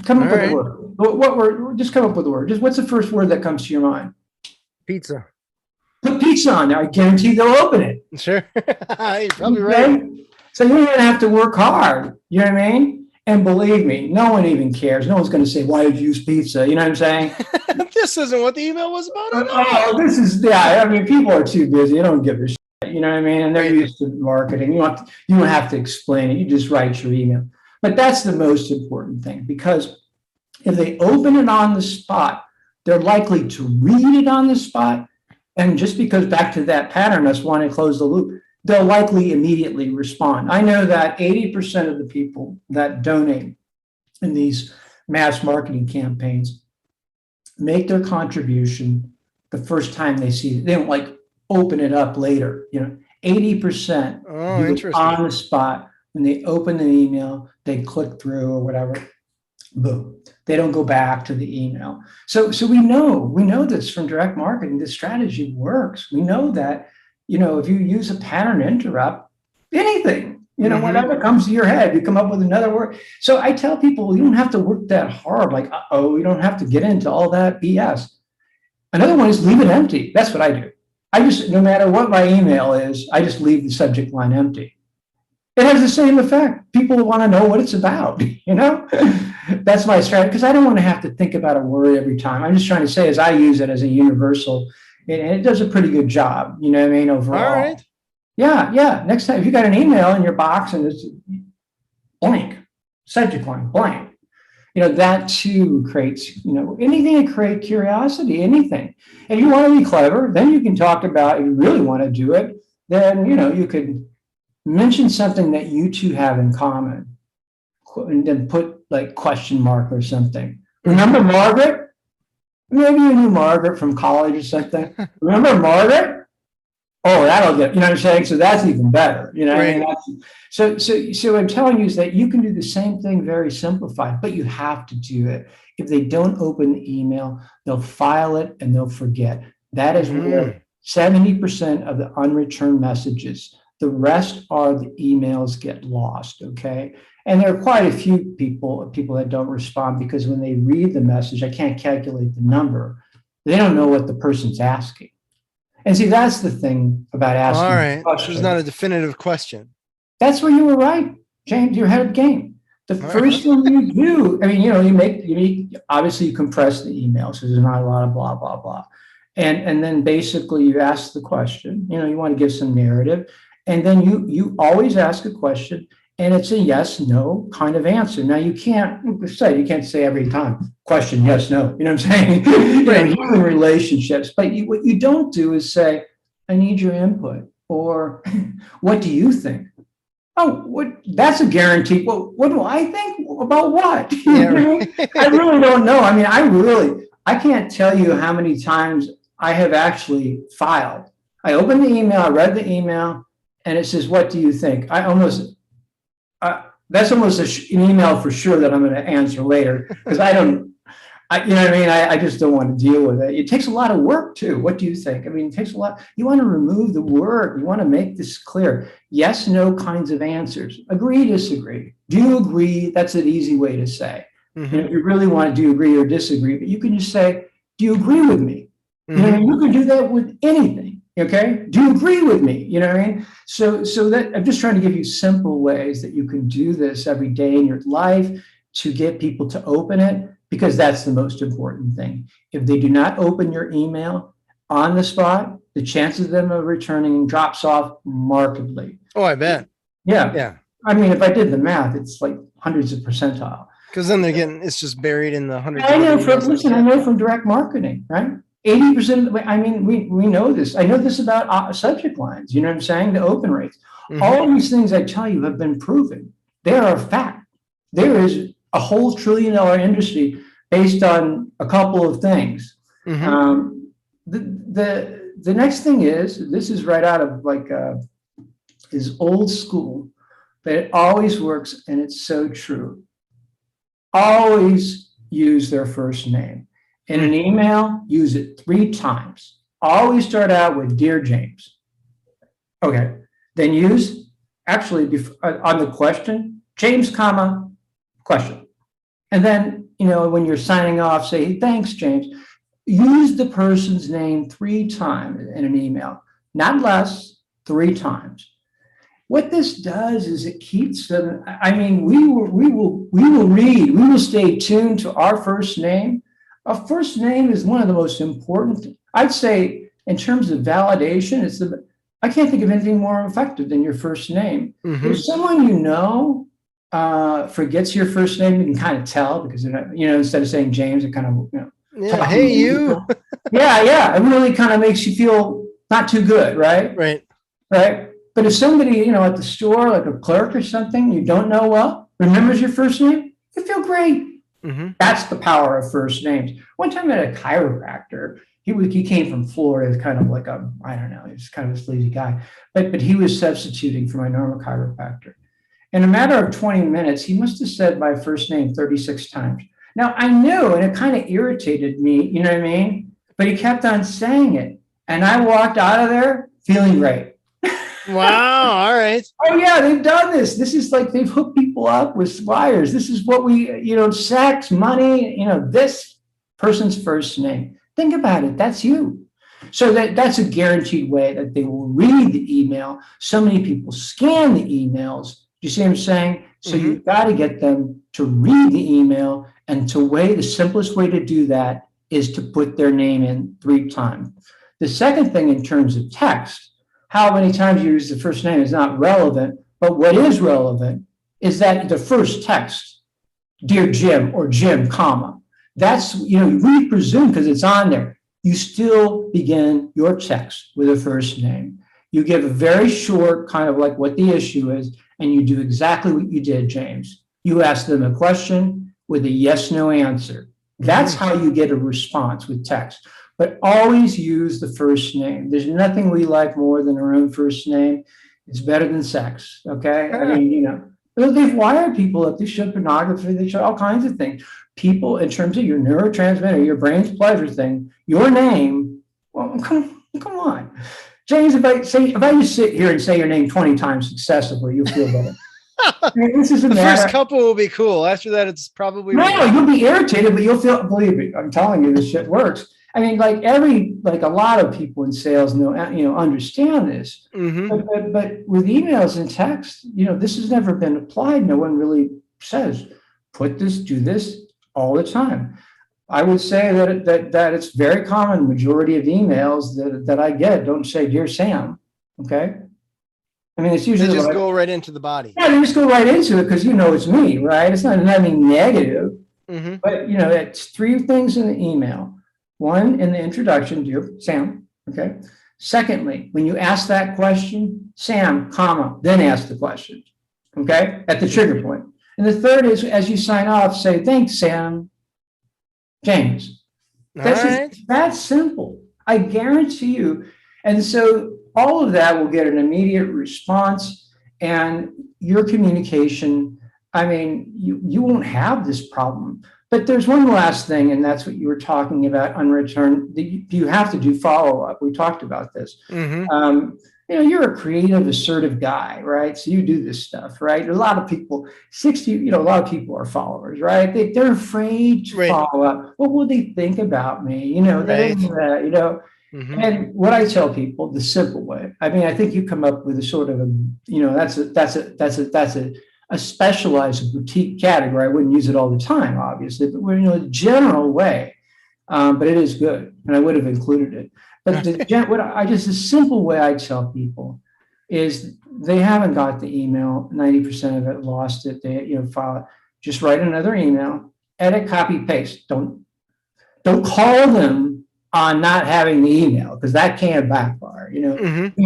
Come up with a word. What word? Just come up with a word. Just what's the first word that comes to your mind? Pizza. Put pizza on there. I guarantee they'll open it. Sure. You're probably right. So you don't have to work hard. You know what I mean? And believe me, no one even cares. No one's going to say, why did you use pizza? You know what I'm saying? This isn't what the email was about. This is, people are too busy. They don't give a shit. You know what I mean? And they're used to marketing. You don't have to explain it. You just write your email. But that's the most important thing, because if they open it on the spot, they're likely to read it on the spot. And just because, back to that pattern, us wanting to close the loop, they'll likely immediately respond. I know that 80% of the people that donate in these mass marketing campaigns make their contribution the first time they see it. They don't open it up later. 80% do it on the spot. When they open the email, they click through or whatever, boom. They don't go back to the email. So we know this from direct marketing. This strategy works. We know that, if you use a pattern interrupt, anything, whatever comes to your head, you come up with another word. So I tell people, you don't have to work that hard. You don't have to get into all that BS. Another one is leave it empty. That's what I do. No matter what my email is, I just leave the subject line empty. It has the same effect. People want to know what it's about, That's my strategy, because I don't want to have to think about a word every time. I'm just trying to say, as I use it as a universal, and it does a pretty good job, overall. All right. Yeah. Next time, if you got an email in your box and it's blank, subject line, blank, that too creates, anything to create curiosity, anything. And you want to be clever, then you can talk about, if you really want to do it, then, you could mention something that you two have in common and then put question mark or something. Remember Margaret? Maybe you knew Margaret from college or something. Remember Margaret? Oh, that'll get, you know what I'm saying? So that's even better, you know what I mean? Right. So what I'm telling you is that you can do the same thing very simplified, but you have to do it. If they don't open the email, they'll file it and they'll forget. That is where 70% of the unreturned messages, the rest are the emails get lost, okay? And there are quite a few people that don't respond because when they read the message, I can't calculate the number. They don't know what the person's asking. And see, that's the thing about asking. All right. This is not a definitive question. That's where you were right, James. You're ahead of the game. The first thing you do, I mean, obviously you compress the email, so there's not a lot of blah, blah, blah. And then basically you ask the question, you want to give some narrative. And then you always ask a question, and it's a yes, no kind of answer. Now you can't say every time question, yes, no, you know what I'm saying? Human relationships. But what you don't do is say, I need your input, or what do you think? Oh, that's a guarantee. Well, what do I think about what? Yeah, I really don't know. I mean, I can't tell you how many times I have actually filed. I opened the email, I read the email, and it says, what do you think? That's almost an email for sure that I'm going to answer later because I just don't want to deal with it. It takes a lot of work too. What do you think? I mean, it takes a lot. You want to remove the word. You want to make this clear. Yes, no kinds of answers. Agree, disagree. Do you agree? That's an easy way to say. If you really want to, do you agree or disagree? But you can just say, do you agree with me? You can do that with anything. Okay. Do you agree with me? You know what I mean? So that I'm just trying to give you simple ways that you can do this every day in your life to get people to open it, because that's the most important thing. If they do not open your email on the spot, the chances of them returning drops off markedly. Oh, I bet. Yeah. Yeah. I mean, if I did the math, it's like hundreds of percentile. Because then it's just buried in the hundreds. I know from direct marketing, right? 80% of the way, I mean, we know this. I know this about subject lines, you know what I'm saying? The open rates. All these things I tell you have been proven. They are a fact. There is a whole $1 trillion industry based on a couple of things. The next thing is, this is right out of is old school, but it always works, and it's so true. Always use their first name. In an email, use it 3 times. Always start out with Dear James. Okay. Then use, actually, on the question, James, comma, question. And then, when you're signing off, say, hey, thanks, James. Use the person's name 3 times in an email, not less, 3 times. What this does is it keeps them, I mean, we will stay tuned to our first name. A first name is one of the most important, I'd say, in terms of validation. I can't think of anything more effective than your first name. If someone forgets your first name, you can kind of tell, because they're not, instead of saying James, it kind of hey you. Yeah, it really kind of makes you feel not too good, right? Right. But if somebody, at the store, like a clerk or something, you don't know well, remembers your first name, you feel great. That's the power of first names. One time I had a chiropractor. He came from Florida, kind of like he was kind of a sleazy guy, but he was substituting for my normal chiropractor. In a matter of 20 minutes, he must have said my first name 36 times. Now I knew, and it kind of irritated me, you know what I mean? But he kept on saying it, and I walked out of there feeling great. Wow. All right. Oh yeah, they've done this. This is like they've hooked people up with wires. This is what sex, money, this person's first name. Think about it. That's you. So that's a guaranteed way that they will read the email. So many people scan the emails. Do you see what I'm saying? So you've got to get them to read the email, and the simplest way to do that is to put their name in 3 times. The second thing, in terms of text, how many times you use the first name is not relevant, but what is relevant is that the first text, Dear Jim or Jim, comma, that's, we presume, because it's on there, you still begin your text with a first name. You give a very short, kind of like what the issue is, and you do exactly what you did, James. You ask them a question with a yes, no answer. That's how you get a response with text. But always use the first name. There's nothing we like more than our own first name. It's better than sex. Okay. I mean, they've wired people up. They show pornography. They show all kinds of things. People, in terms of your neurotransmitter, your brain's pleasure thing, your name. Well, come on, James. If I just sit here and say your name 20 times successively, you'll feel better. I mean, this is the first couple will be cool. After that, it's probably you'll be irritated, but you'll feel. Believe me, I'm telling you, this shit works. I mean, like a lot of people in sales understand this. But with emails and text, this has never been applied. No one really says, do this all the time. I would say that it's very common. Majority of emails that I get don't say "Dear Sam." Okay. I mean, it's usually they just go right into the body. Yeah, they just go right into it because it's me, right? It's not anything negative. But it's 3 things in the email. 1, in the introduction, "Dear Sam." Okay. Secondly, when you ask that question, Sam, comma, then ask the question. Okay. At the trigger point. And the third is, as you sign off, say, "Thanks, Sam. James." That's simple. I guarantee you. And so all of that will get an immediate response, and your communication, I mean, you won't have this problem. But there's one last thing, and that's what you were talking about, unreturned. You have to do follow-up. We talked about this. You're a creative, assertive guy, right? So you do this stuff, right? A lot of people, a lot of people are followers, right? They're afraid to follow up. What will they think about me? And what I tell people, the simple way, I mean, I think you come up with a sort of that's a specialized boutique category. I wouldn't use it all the time, obviously, but we're a general way. But it is good, and I would have included it. But a simple way I tell people is they haven't got the email. 90% of it lost it. They file it. Just write another email, edit, copy, paste. Don't call them on not having the email, because that can backfire. You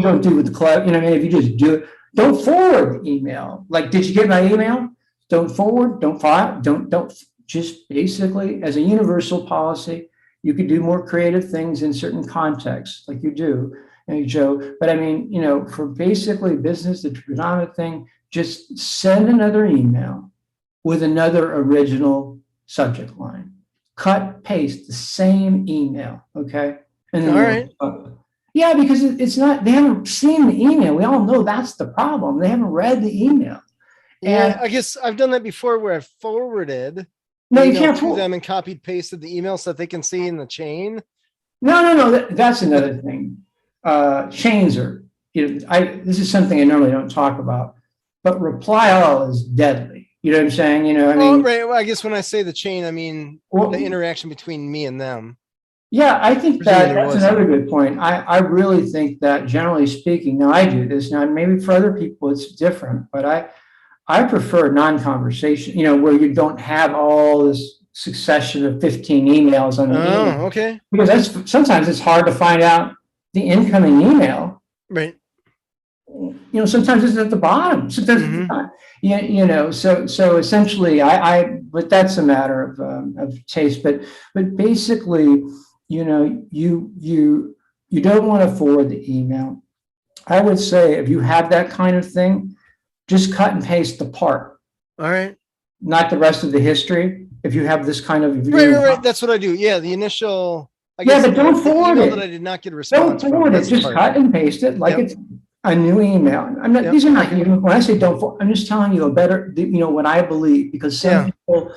don't do with the club. If you just do it, don't forward the email. Like, did you get my email? Don't forward. Don't file. Don't. Just basically, as a universal policy, you could do more creative things in certain contexts, like you do, Joe. But I mean, for basically business, the predominant thing, just send another email with another original subject line. Cut, paste the same email, okay? And then all right. Yeah, because it's not, they haven't seen the email. We all know that's the problem. They haven't read the email. Yeah, I guess I've done that before where I forwarded you can't to them and copied, pasted the email so that they can see in the chain. No, that's another thing. Chains are, this is something I normally don't talk about, but reply all is deadly. You know what I'm saying? Right. Well, I guess when I say the chain, I mean the interaction between me and them. Yeah, I think that's another good point. I really think that, generally speaking, now I do this, now maybe for other people it's different, but I prefer non-conversation, where you don't have all this succession of 15 emails on the email. Okay. Because sometimes it's hard to find out the incoming email. Right. Sometimes it's at the bottom. Sometimes it's not. So essentially, but that's a matter of taste. But basically, you don't want to forward the email. I would say if you have that kind of thing, just cut and paste the part. All right. Not the rest of the history. If you have this kind of right. That's what I do. Yeah, the initial. But don't forward it. That I did not get a response. Don't forward it. Just cut and paste it like it's a new email. I'm not. These are not. When I say don't forward, I'm just telling you a better. What I believe, because some people,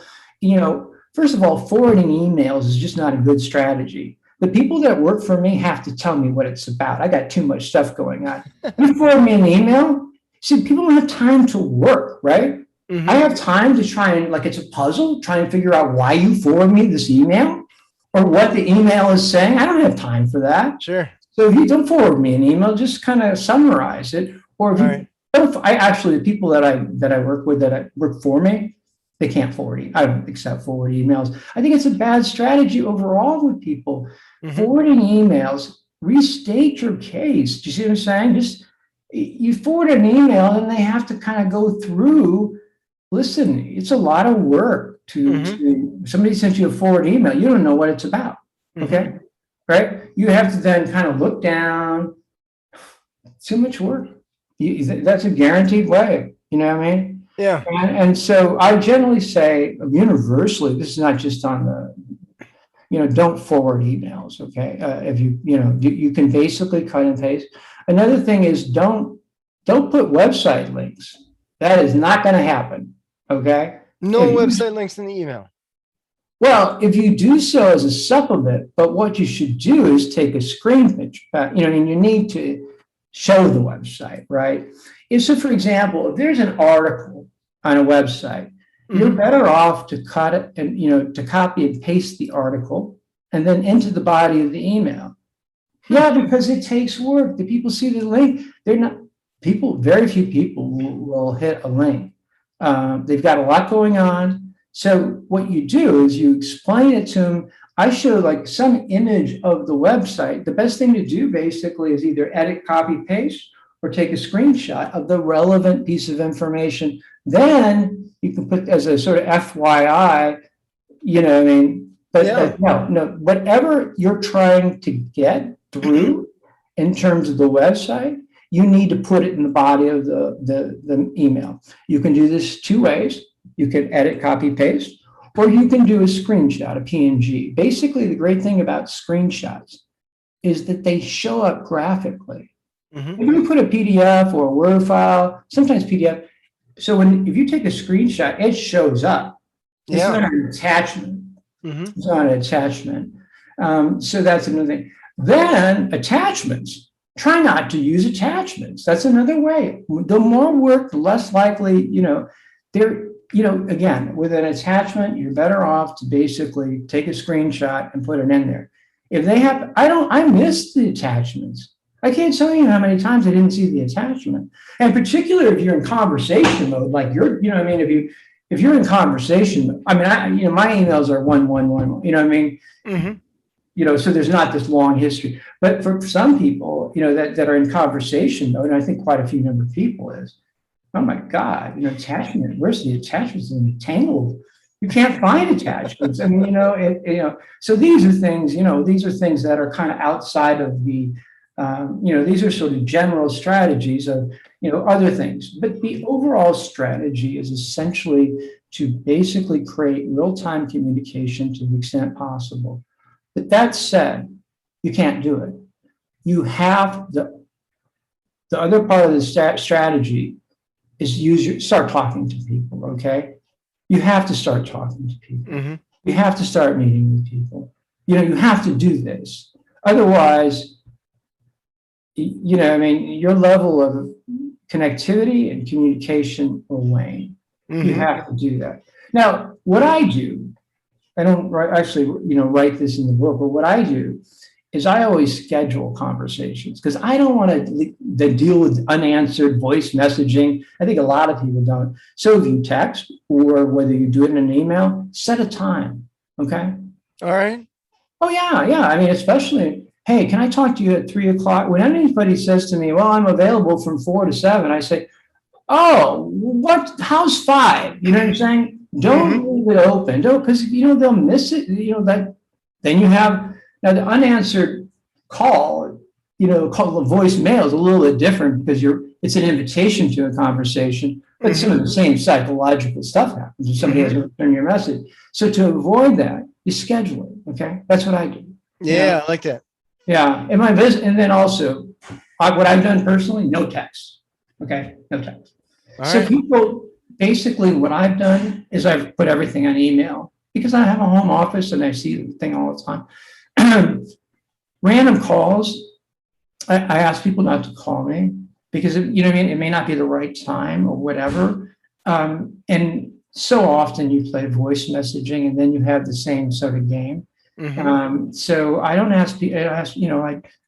first of all, forwarding emails is just not a good strategy. The people that work for me have to tell me what it's about. I got too much stuff going on. You forward me an email. See, people don't have time to work, right? I have time to try and, like it's a puzzle, try and figure out why you forward me this email or what the email is saying. I don't have time for that. Sure. So if you don't forward me an email, just kind of summarize it. Or if you don't, the people that I work with that work for me, they can't forward. I don't accept forward emails. I think it's a bad strategy overall with people. Forwarding emails, restate your case. Do you see what I'm saying? Just you forward an email and they have to kind of go through. Listen, it's a lot of work. to somebody sends you a forward email, you don't know what it's about. Okay. Right. You have to then kind of look down. Too much work. That's a guaranteed way. You know what I mean? Yeah. And so I generally say universally, this is not just on the, don't forward emails. Okay. If you can basically cut and paste. Another thing is don't put website links. That is not going to happen. Okay. No website links in the email. Well, if you do so as a supplement, but what you should do is take a screen picture. And you need to show the website, right? So, for example, if there's an article on a website, you're better off to cut it and to copy and paste the article and then into the body of the email. Yeah, because it takes work. The people see the link. Very few people will hit a link. They've got a lot going on. So what you do is you explain it to them. I show like some image of the website. The best thing to do basically is either edit, copy, paste, or take a screenshot of the relevant piece of information. Then you can put as a sort of FYI, But no, whatever you're trying to get through in terms of the website, you need to put it in the body of the email. You can do this two ways. You can edit, copy, paste, or you can do a screenshot, a PNG. Basically, the great thing about screenshots is that they show up graphically. If you put a PDF or a Word file, sometimes PDF. So if you take a screenshot, it shows up. It's not an attachment. It's not an attachment. So that's another thing. Then attachments. Try not to use attachments. That's another way. The more work, the less likely, again, with an attachment, you're better off to basically take a screenshot and put it in there. If they have, I miss the attachments. I can't tell you how many times I didn't see the attachment. And particularly if you're in conversation mode, like if you're in conversation, my emails are 111, so there's not this long history. But for some people, that are in conversation mode, and I think quite a few number of people is, oh my God, attachment, where's the attachments in the tangled? You can't find attachments. So these are things, that are kind of outside of the, these are sort of general strategies of, other things. But the overall strategy is essentially to basically create real-time communication to the extent possible. But that said, you can't do it. You have the other part of the strategy is start talking to people, okay? You have to start talking to people. You have to start meeting with people. You have to do this. Otherwise, your level of connectivity and communication will wane. You have to do that. Now, what I do, I don't write this in the book, but what I do is I always schedule conversations because I don't want to deal with unanswered voice messaging. I think a lot of people don't. So if you text or whether you do it in an email, set a time. Okay. All right. Oh yeah. Especially, hey, can I talk to you at 3:00? When anybody says to me, well, I'm available from 4 to 7, I say, oh, how's 5? You know what I'm saying? Don't leave it open. Don't, because they'll miss it. Then you have now the unanswered call, called the voicemail is a little bit different because it's an invitation to a conversation, but some of the same psychological stuff happens if somebody has to return your message. So to avoid that, you schedule it. Okay. That's what I do. Yeah. I like that. Yeah. And then also what I've done personally, no text. Okay. No text. So people, basically what I've done is I've put everything on email because I have a home office and I see the thing all the time. Random calls, I ask people not to call me because it may not be the right time or whatever. And so often you play voice messaging and then you have the same sort of game. So I don't ask people,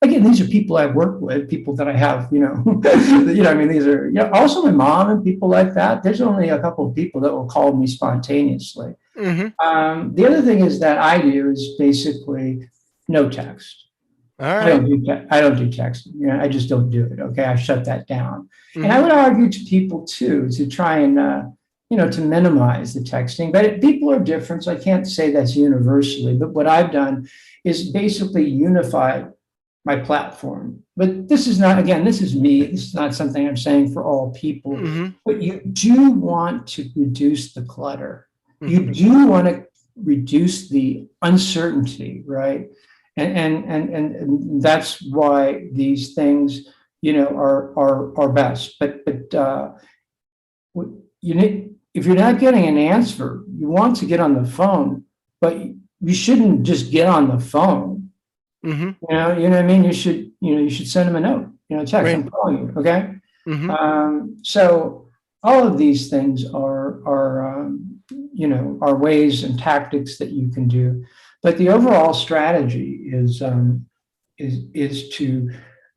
again, these are people I've worked with, people that I have, these are, also my mom and people like that. There's only a couple of people that will call me spontaneously. The other thing is that I do is basically no text. All right. I don't do texting. I just don't do it. Okay. I shut that down. And I would argue to people too, to try and, to minimize the texting. But people are different, so I can't say that's universally. But what I've done is basically unify my platform. But this is not, again, this is me. This is not something I'm saying for all people. Mm-hmm. But you do want to reduce the clutter. Mm-hmm. You do want to reduce the uncertainty, right? And that's why these things, are best. But you need, if you're not getting an answer, you want to get on the phone, but you shouldn't just get on the phone. Mm-hmm. You know what I mean? You should send them a note, text, Right. I'm calling you. Okay. Mm-hmm. So all of these things are ways and tactics that you can do, but the overall strategy is to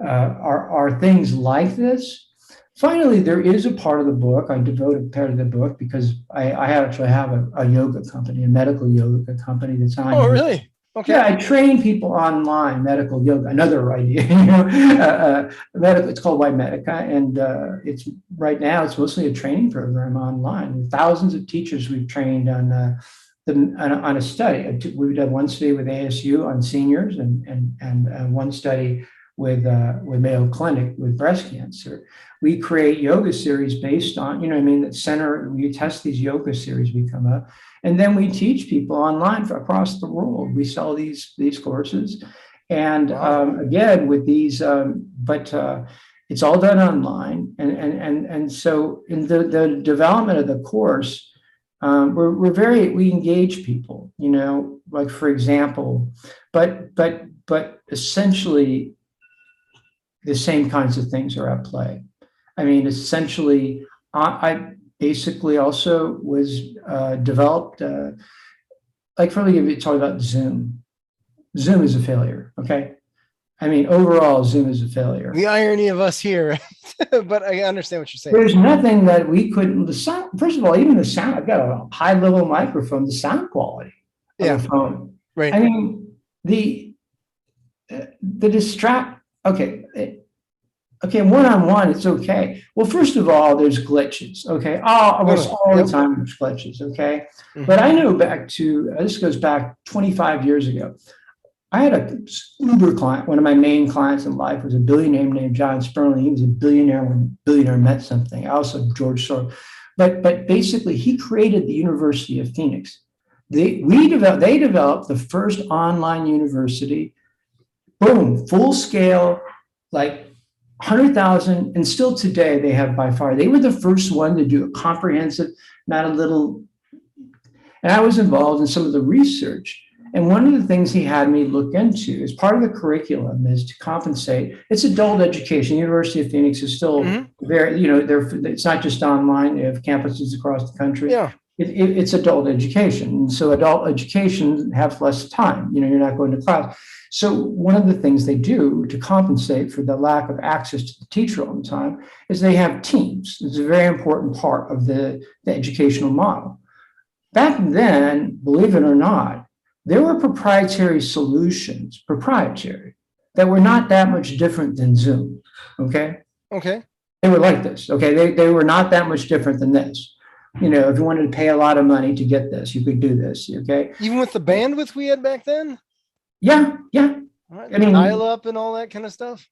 are things like this. Finally, there is a part of the book, I devoted part of the book because I actually have a yoga company, a medical yoga company that's on. Oh, really? Okay. Yeah, I train people online, medical yoga, another idea, medical, it's called White Medica. And it's right now, it's mostly a training program online with thousands of teachers we've trained on a study. We've done one study with ASU on seniors and one study with Mayo Clinic with breast cancer. We create yoga series based on, that center, we test these yoga series we come up. And then we teach people online across the world. We sell these courses. And Wow. again, with these, but it's all done online. And so in the development of the course, we engage people, like for example, but essentially the same kinds of things are at play. I mean, essentially, I basically also was developed, like for you talk about Zoom. Zoom is a failure, okay? I mean, overall, Zoom is a failure. The irony of us here, but I understand what you're saying. There's nothing that we couldn't, the sound, first of all, even the sound, I've got a high-level microphone, the sound quality of the phone. Right. I mean, the one-on-one, it's okay. Well, first of all, there's glitches, okay? Almost all the time there's glitches, okay? Mm-hmm. But I know this goes back 25 years ago. I had a Uber client, one of my main clients in life was a billionaire named John Sperling. He was a billionaire when billionaire meant something. Also George Soros. But basically, he created the University of Phoenix. They developed the first online university, boom, full scale, like 100,000, and still today they have by far, they were the first one to do a comprehensive, not a little, and I was involved in some of the research. And one of the things he had me look into as part of the curriculum is to compensate. It's adult education. University of Phoenix is still very, it's not just online. They have campuses across the country. Yeah. It's adult education. And so adult education have less time. You're not going to class. So one of the things they do to compensate for the lack of access to the teacher all the time is they have teams. It's a very important part of the educational model. Back then, believe it or not, there were proprietary solutions, that were not that much different than Zoom, okay? Okay. They were like this, okay? They were not that much different than this. If you wanted to pay a lot of money to get this, you could do this, okay? Even with the bandwidth we had back then? Yeah. I mean, dial up and all that kind of stuff?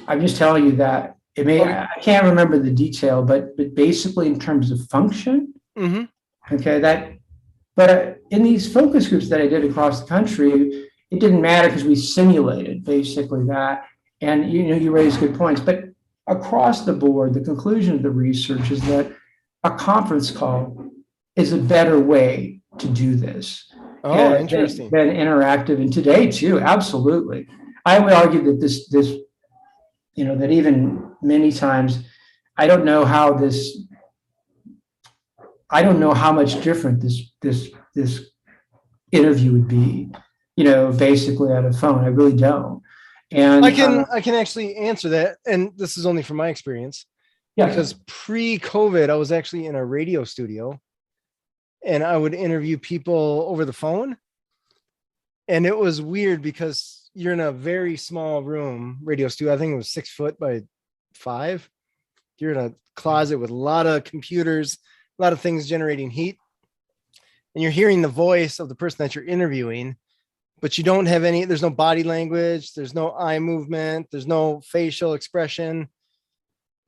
I'm just telling you that. I can't remember the detail, but basically in terms of function, okay, but in these focus groups that I did across the country, it didn't matter because we simulated basically that. And you raised good points. But across the board, the conclusion of the research is that a conference call is a better way to do this. Oh, interesting. Than interactive. And today too, absolutely. I would argue that this, that even many times, I don't know how much different this interview would be, basically on a phone. I really don't. And I can actually answer that. And this is only from my experience. Yeah. Because pre-COVID, I was actually in a radio studio and I would interview people over the phone. And it was weird because you're in a very small room, radio studio. I think it was 6 foot by 5. you're in a closet with a lot of computers, a lot of things generating heat, and you're hearing the voice of the person that you're interviewing, but you don't have any, there's no body language, there's no eye movement, there's no facial expression.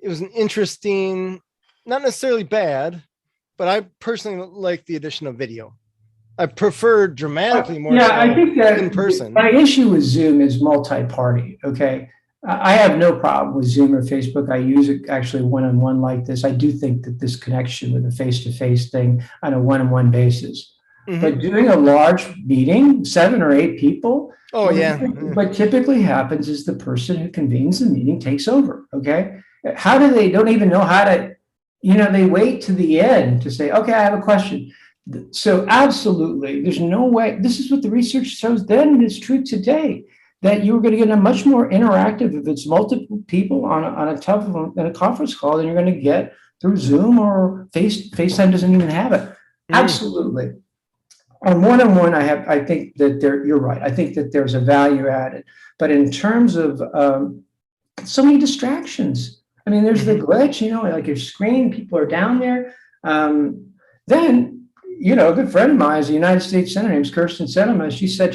It was an interesting, not necessarily bad, but I personally like the addition of video. I prefer dramatically more Yeah, so I think that in person. my issue with Zoom is multi-party. Okay. I have no problem with Zoom or Facebook. I use it actually one-on-one like this. I do think that this connection with a face-to-face thing on a one-on-one basis. Mhm. But doing a large meeting, 7 or 8 people, Oh, yeah. what typically happens is the person who convenes the meeting takes over. Okay. How do they don't even know how to, they wait to the end to say, okay, I have a question. So absolutely, there's no way. This is what the research shows then, and it's true today, that you're going to get a much more interactive if it's multiple people on a telephone and a conference call than you're going to get through Zoom or FaceTime doesn't even have it. Absolutely. On one-on-one, I think that you're right. I think that there's a value added, but in terms of so many distractions. I mean, there's the glitch, like your screen, people are down there. Then, a good friend of mine is a United States Senator named Kirsten Sinema. She said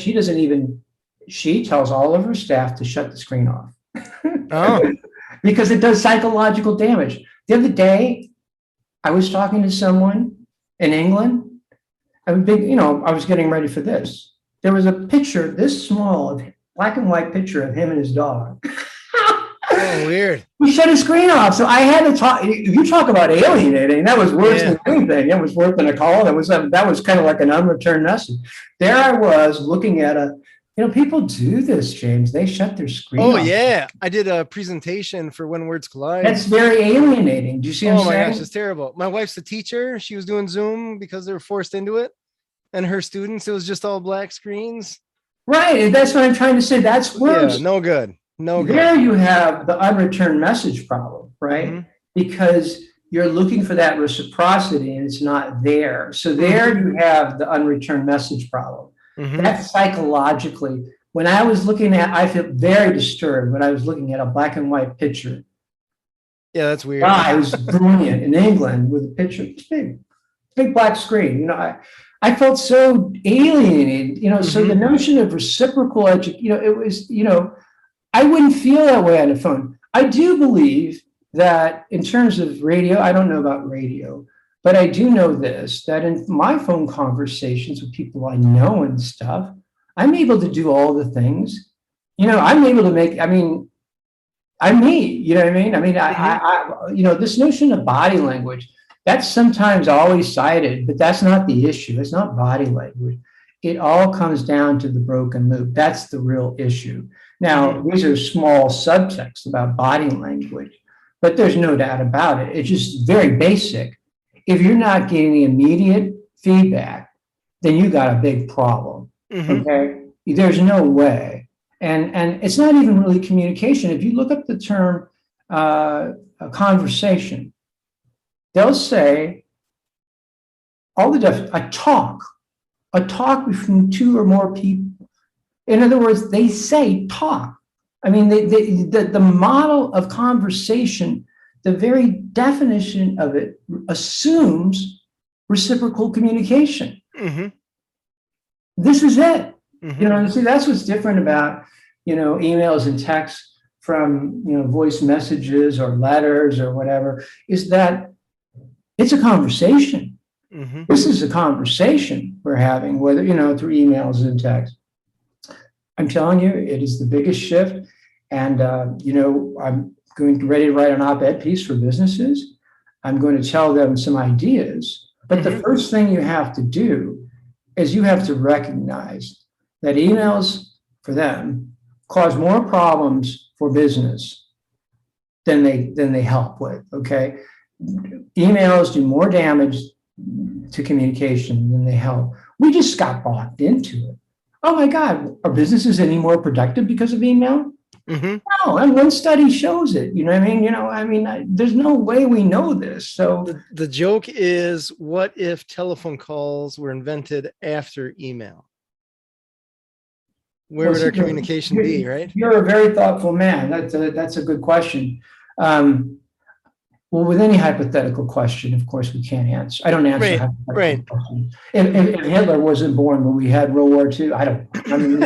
she tells all of her staff to shut the screen off. Oh. Because it does psychological damage. The other day, I was talking to someone in England. I was getting ready for this. There was a picture this small, black and white picture of him and his dog. Oh, weird. We shut his screen off. So I had to talk. You talk about alienating. That was worse than anything. It was worse than a call. That was kind of like an unreturned message. There I was looking at people do this, James. They shut their screen off. Oh, yeah. I did a presentation for When Words Collide. That's very alienating. Do you see what I'm saying? Oh, my gosh, it's terrible. My wife's a teacher. She was doing Zoom because they were forced into it. And her students, it was just all black screens. Right. And that's what I'm trying to say. That's worse. Yeah, no good. No good. There you have the unreturned message problem, right? Mm-hmm. Because you're looking for that reciprocity and it's not there. So there you have the unreturned message problem. Mm-hmm. That's psychologically. When I was I feel very disturbed when I was looking at a black and white picture. Yeah, that's weird. It was brilliant in England with a picture. It's big black screen. I felt so alienated. So the notion of reciprocal education. It was. I wouldn't feel that way on the phone. I do believe that in terms of radio, I don't know about radio, but I do know this, that in my phone conversations with people I know and stuff, I'm able to do all the things. I'm able to make, I'm me, you know what I mean? I this notion of body language, that's sometimes always cited, but that's not the issue. It's not body language. It all comes down to the broken loop. That's the real issue. Now, these are small subtexts about body language, but there's no doubt about it. It's just very basic. If you're not getting immediate feedback, then you got a big problem. Okay? There's no way. And it's not even really communication. If you look up the term a conversation, they'll say a talk between 2 or more people. In other words, they say talk. I mean, the model of conversation, the very definition of it assumes reciprocal communication. This is it. See, that's what's different about, emails and texts from, voice messages or letters or whatever, is that it's a conversation. This is a conversation we're having, whether, through emails and text. I'm telling you, it is the biggest shift. And, I'm ready to write an op-ed piece for businesses. I'm going to tell them some ideas. But the first thing you have to do is you have to recognize that emails for them cause more problems for business than they help with. Okay. Emails do more damage to communication than they help. We just got bought into it. Oh my God, are businesses any more productive because of email? No, and one study shows it. You know what I mean? There's no way we know this. So the joke is, what if telephone calls were invented after email? Where would our communication be, right? You're a very thoughtful man. That's a good question. Well, Well, with any hypothetical question, of course, we can't answer. I don't answer hypothetical right. questions. If Hitler wasn't born when we had World War II, I don't know. I mean,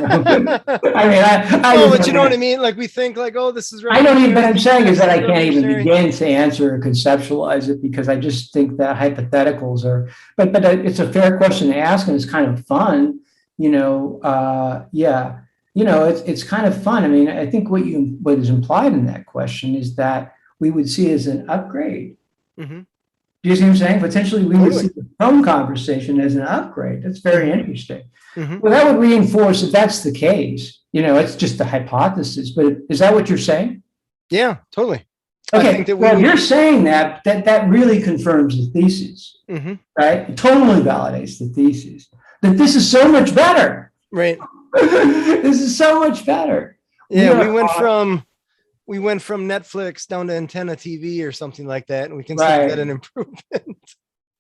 oh, but you know what I mean? Like we think like, oh, this is I don't even, what I'm saying is that I can't even begin to answer or conceptualize it because I just think that hypotheticals are, but it's a fair question to ask and it's kind of fun, yeah. It's kind of fun. I mean, I think what is implied in that question is that we would see as an upgrade. Mm-hmm. Do you see what I'm saying? Potentially, we would see the phone conversation as an upgrade. That's very interesting. Mm-hmm. Well, that would reinforce if that's the case. It's just a hypothesis, but is that what you're saying? Yeah, totally. Okay. You're saying that really confirms the thesis, mm-hmm. right? It totally validates the thesis that this is so much better. Right. This is so much better. Yeah, we went from Netflix down to antenna TV or something like that, and we consider that an improvement.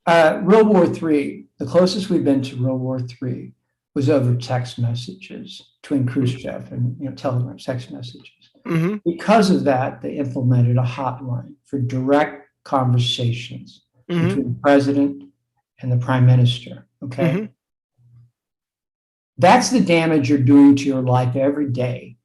World War III, the closest we've been to World War III was over text messages between Khrushchev and telegrams, text messages. Mm-hmm. Because of that, they implemented a hotline for direct conversations between the president and the prime minister. Okay. Mm-hmm. That's the damage you're doing to your life every day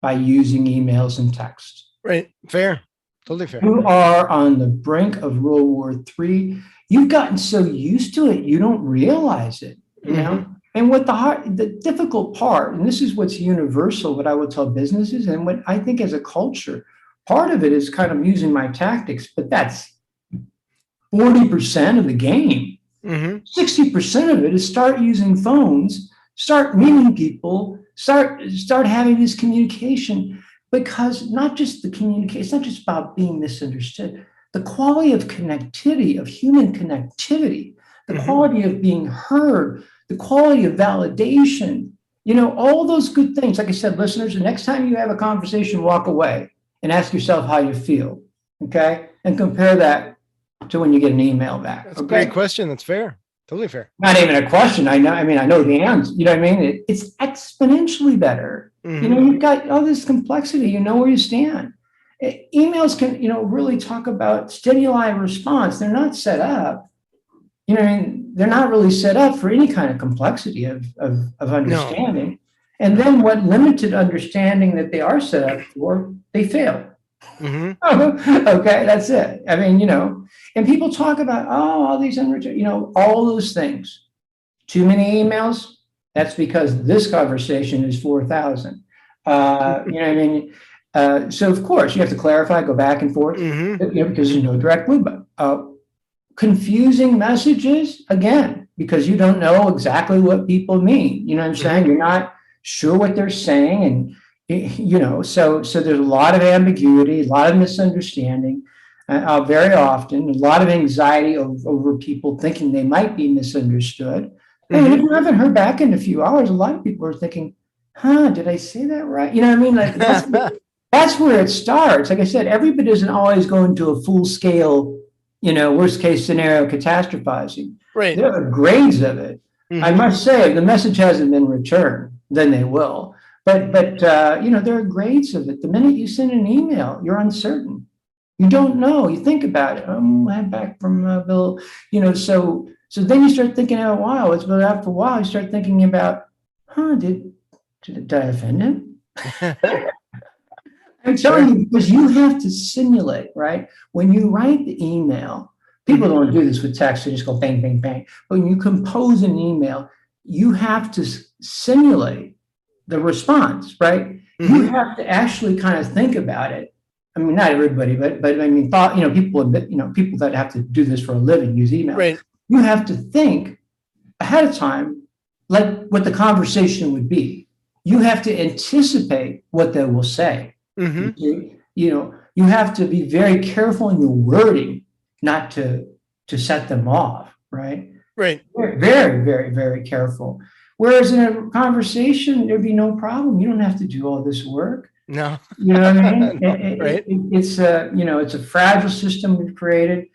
by using emails and text. Right. Fair. Totally fair. You are on the brink of World War III. You've gotten so used to it, you don't realize it, you know? And what the difficult part, and this is what's universal, what I would tell businesses and what I think as a culture, part of it is kind of using my tactics, but that's 40% of the game. 60% of it is start using phones, start meeting people, start having this communication, because not just the communication, it's not just about being misunderstood. The quality of connectivity, of human connectivity, the quality of being heard, the quality of validation, all those good things. Like I said, listeners, the next time you have a conversation, walk away and ask yourself how you feel, okay? And compare that to when you get an email back. That's a great question. That's fair. Totally fair. Not even a question. I know the answer. You know what I mean? It's exponentially better. You've got all this complexity. You know where you stand. Emails can, really talk about stimuli response. They're not set up. They're not really set up for any kind of complexity of understanding. No. And then what limited understanding that they are set up for, they fail. Okay, that's it. And people talk about, all these all those things. Too many emails, that's because this conversation is 4,000. So of course you have to clarify, go back and forth, because there's no direct loop. Confusing messages, again, because you don't know exactly what people mean. You know what I'm saying? You're not sure what they're saying. And, so there's a lot of ambiguity, a lot of misunderstanding, very often, a lot of anxiety over people thinking they might be misunderstood. And if you haven't heard back in a few hours, a lot of people are thinking, did I say that right? You know what I mean? Like that's where it starts. Like I said, everybody isn't always going to a full scale, worst case scenario catastrophizing. Right. There are grades of it. I must say, if the message hasn't been returned, then they will. But there are grades of it. The minute you send an email, you're uncertain. You don't know. You think about it. I had back from Bill, so then you start thinking out a while. But after a while, you start thinking about, did I offend him? I'm telling you, because you have to simulate, right? When you write the email, people don't do this with text, they just go bang, bang, bang. But when you compose an email, you have to simulate the response, right? You have to actually kind of think about it. I mean, not everybody, but people that have to do this for a living use email. Right. You have to think ahead of time, like what the conversation would be. You have to anticipate what they will say. You have to be very careful in your wording, not to set them off, right? Right. Very, very, very careful. Whereas in a conversation, there'd be no problem. You don't have to do all this work. No. You know what I mean? Right. It's a fragile system we've created.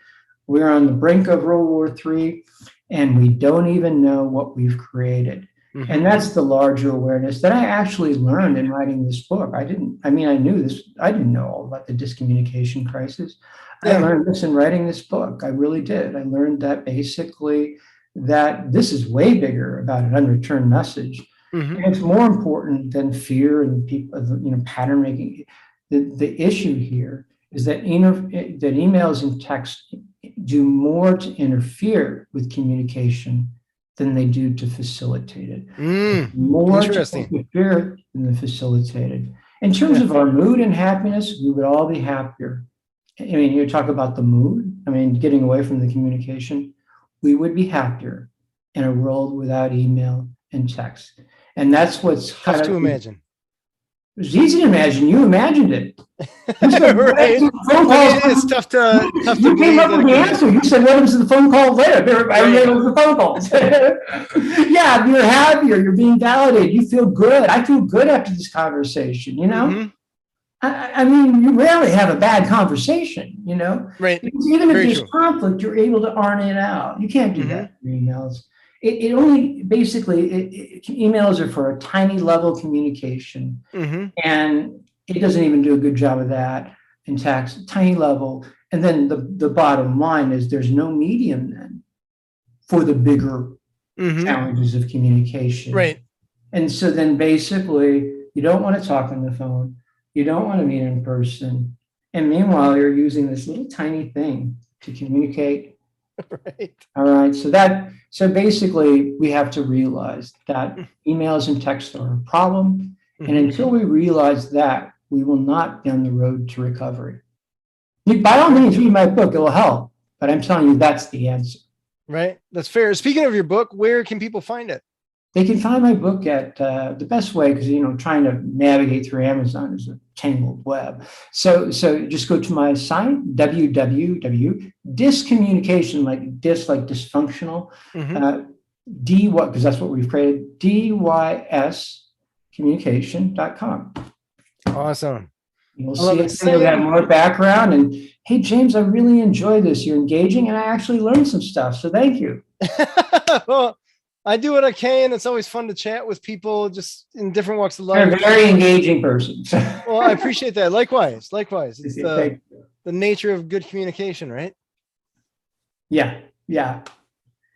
We're on the brink of World War III, and we don't even know what we've created. And that's the larger awareness that I actually learned in writing this book. I knew this, I didn't know all about the dyscommunication crisis. I learned this in writing this book. I really did. I learned that basically that this is way bigger about an unreturned message. And it's more important than fear and people, pattern making. The issue here is that that emails and texts do more to interfere with communication than they do to facilitate it. More to interfere than to facilitate it. In terms of our mood and happiness, we would all be happier. I mean, you talk about the mood, getting away from the communication, we would be happier in a world without email and text. And that's what's tough to imagine. It's easy to imagine. You imagined it. Right. It's tough to you came up with the answer. You said, what was the phone call later? I remember the phone calls. Yeah, you're happier. You're being validated. You feel good. I feel good after this conversation, you rarely have a bad conversation, Right. Because even if there's conflict, you're able to iron it out. You can't do that through emails. It only emails are for a tiny level communication, and it doesn't even do a good job of that in text, tiny level. And then the bottom line is there's no medium then for the bigger challenges of communication. Right. And so then basically you don't want to talk on the phone. You don't want to meet in person. And meanwhile, you're using this little tiny thing to communicate. Right. All right. So basically, we have to realize that emails and texts are a problem. And until we realize that, we will not be on the road to recovery. By all means, read my book. It will help. But I'm telling you, that's the answer. Right. That's fair. Speaking of your book, where can people find it? They can find my book at the best way, because, trying to navigate through Amazon is a tangled web. So just go to my site, www.dyscommunication, like dysfunctional, because that's what we've created, dyscommunication.com. Awesome. You'll see you'll have more background. And hey, James, I really enjoy this. You're engaging, and I actually learned some stuff. So thank you. Well, I do what I can. It's always fun to chat with people just in different walks of life. You're a very engaging person. Well, I appreciate that. Likewise. It's the nature of good communication, right? Yeah.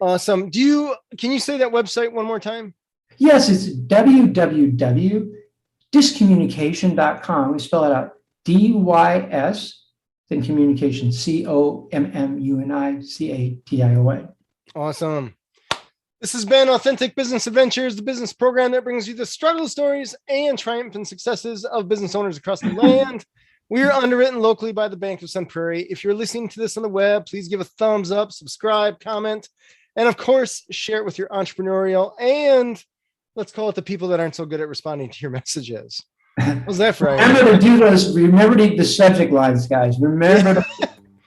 Awesome. Can you say that website one more time? Yes, it's www.dyscommunication.com. We spell it out. DYS, then communication, COMMUNICATION. Awesome. This has been Authentic Business Adventures, the business program that brings you the struggle stories and triumphant successes of business owners across the land. We are underwritten locally by the Bank of Sun Prairie. If you're listening to this on the web, please give a thumbs up, subscribe, comment, and of course, share it with your entrepreneurial and let's call it the people that aren't so good at responding to your messages. How's that for? Remember to do those. Remember to the subject lines, guys. Remember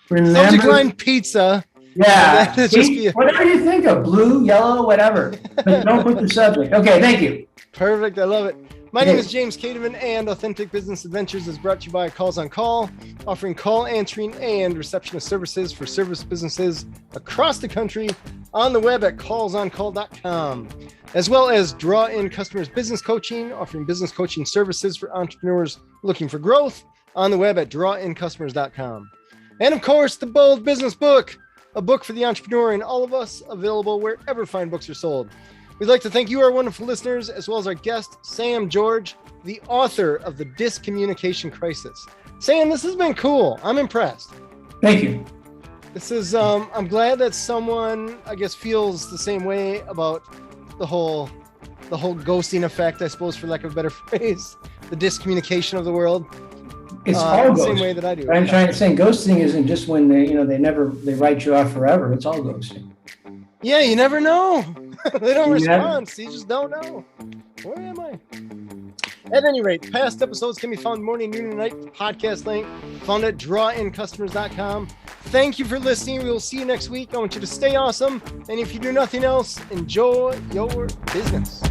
subject line pizza. Yeah. Whatever you think of, blue, yellow, whatever. But don't put the subject. Okay, thank you. Perfect. I love it. My name is James Cademan, and Authentic Business Adventures is brought to you by Calls on Call, offering call answering and receptionist services for service businesses across the country on the web at callsoncall.com, as well as Draw In Customers Business Coaching, offering business coaching services for entrepreneurs looking for growth on the web at drawincustomers.com. And of course, the Bold Business Book, a book for the entrepreneur and all of us, available wherever fine books are sold. We'd like to thank you, our wonderful listeners, as well as our guest, Sam George, the author of The Dyscommunication Crisis. Sam, this has been cool. I'm impressed. Thank you. This is, I'm glad that someone, I guess, feels the same way about the whole ghosting effect, I suppose, for lack of a better phrase, the dyscommunication of the world. It's all the same way that I do. I'm trying to say ghosting isn't just when they write you off forever. It's all ghosting. Yeah, you never know. They don't respond, so you just don't know. Where am I? At any rate, past episodes can be found morning, noon, and night. Podcast link found at drawincustomers.com. Thank you for listening. We will see you next week. I want you to stay awesome. And if you do nothing else, enjoy your business.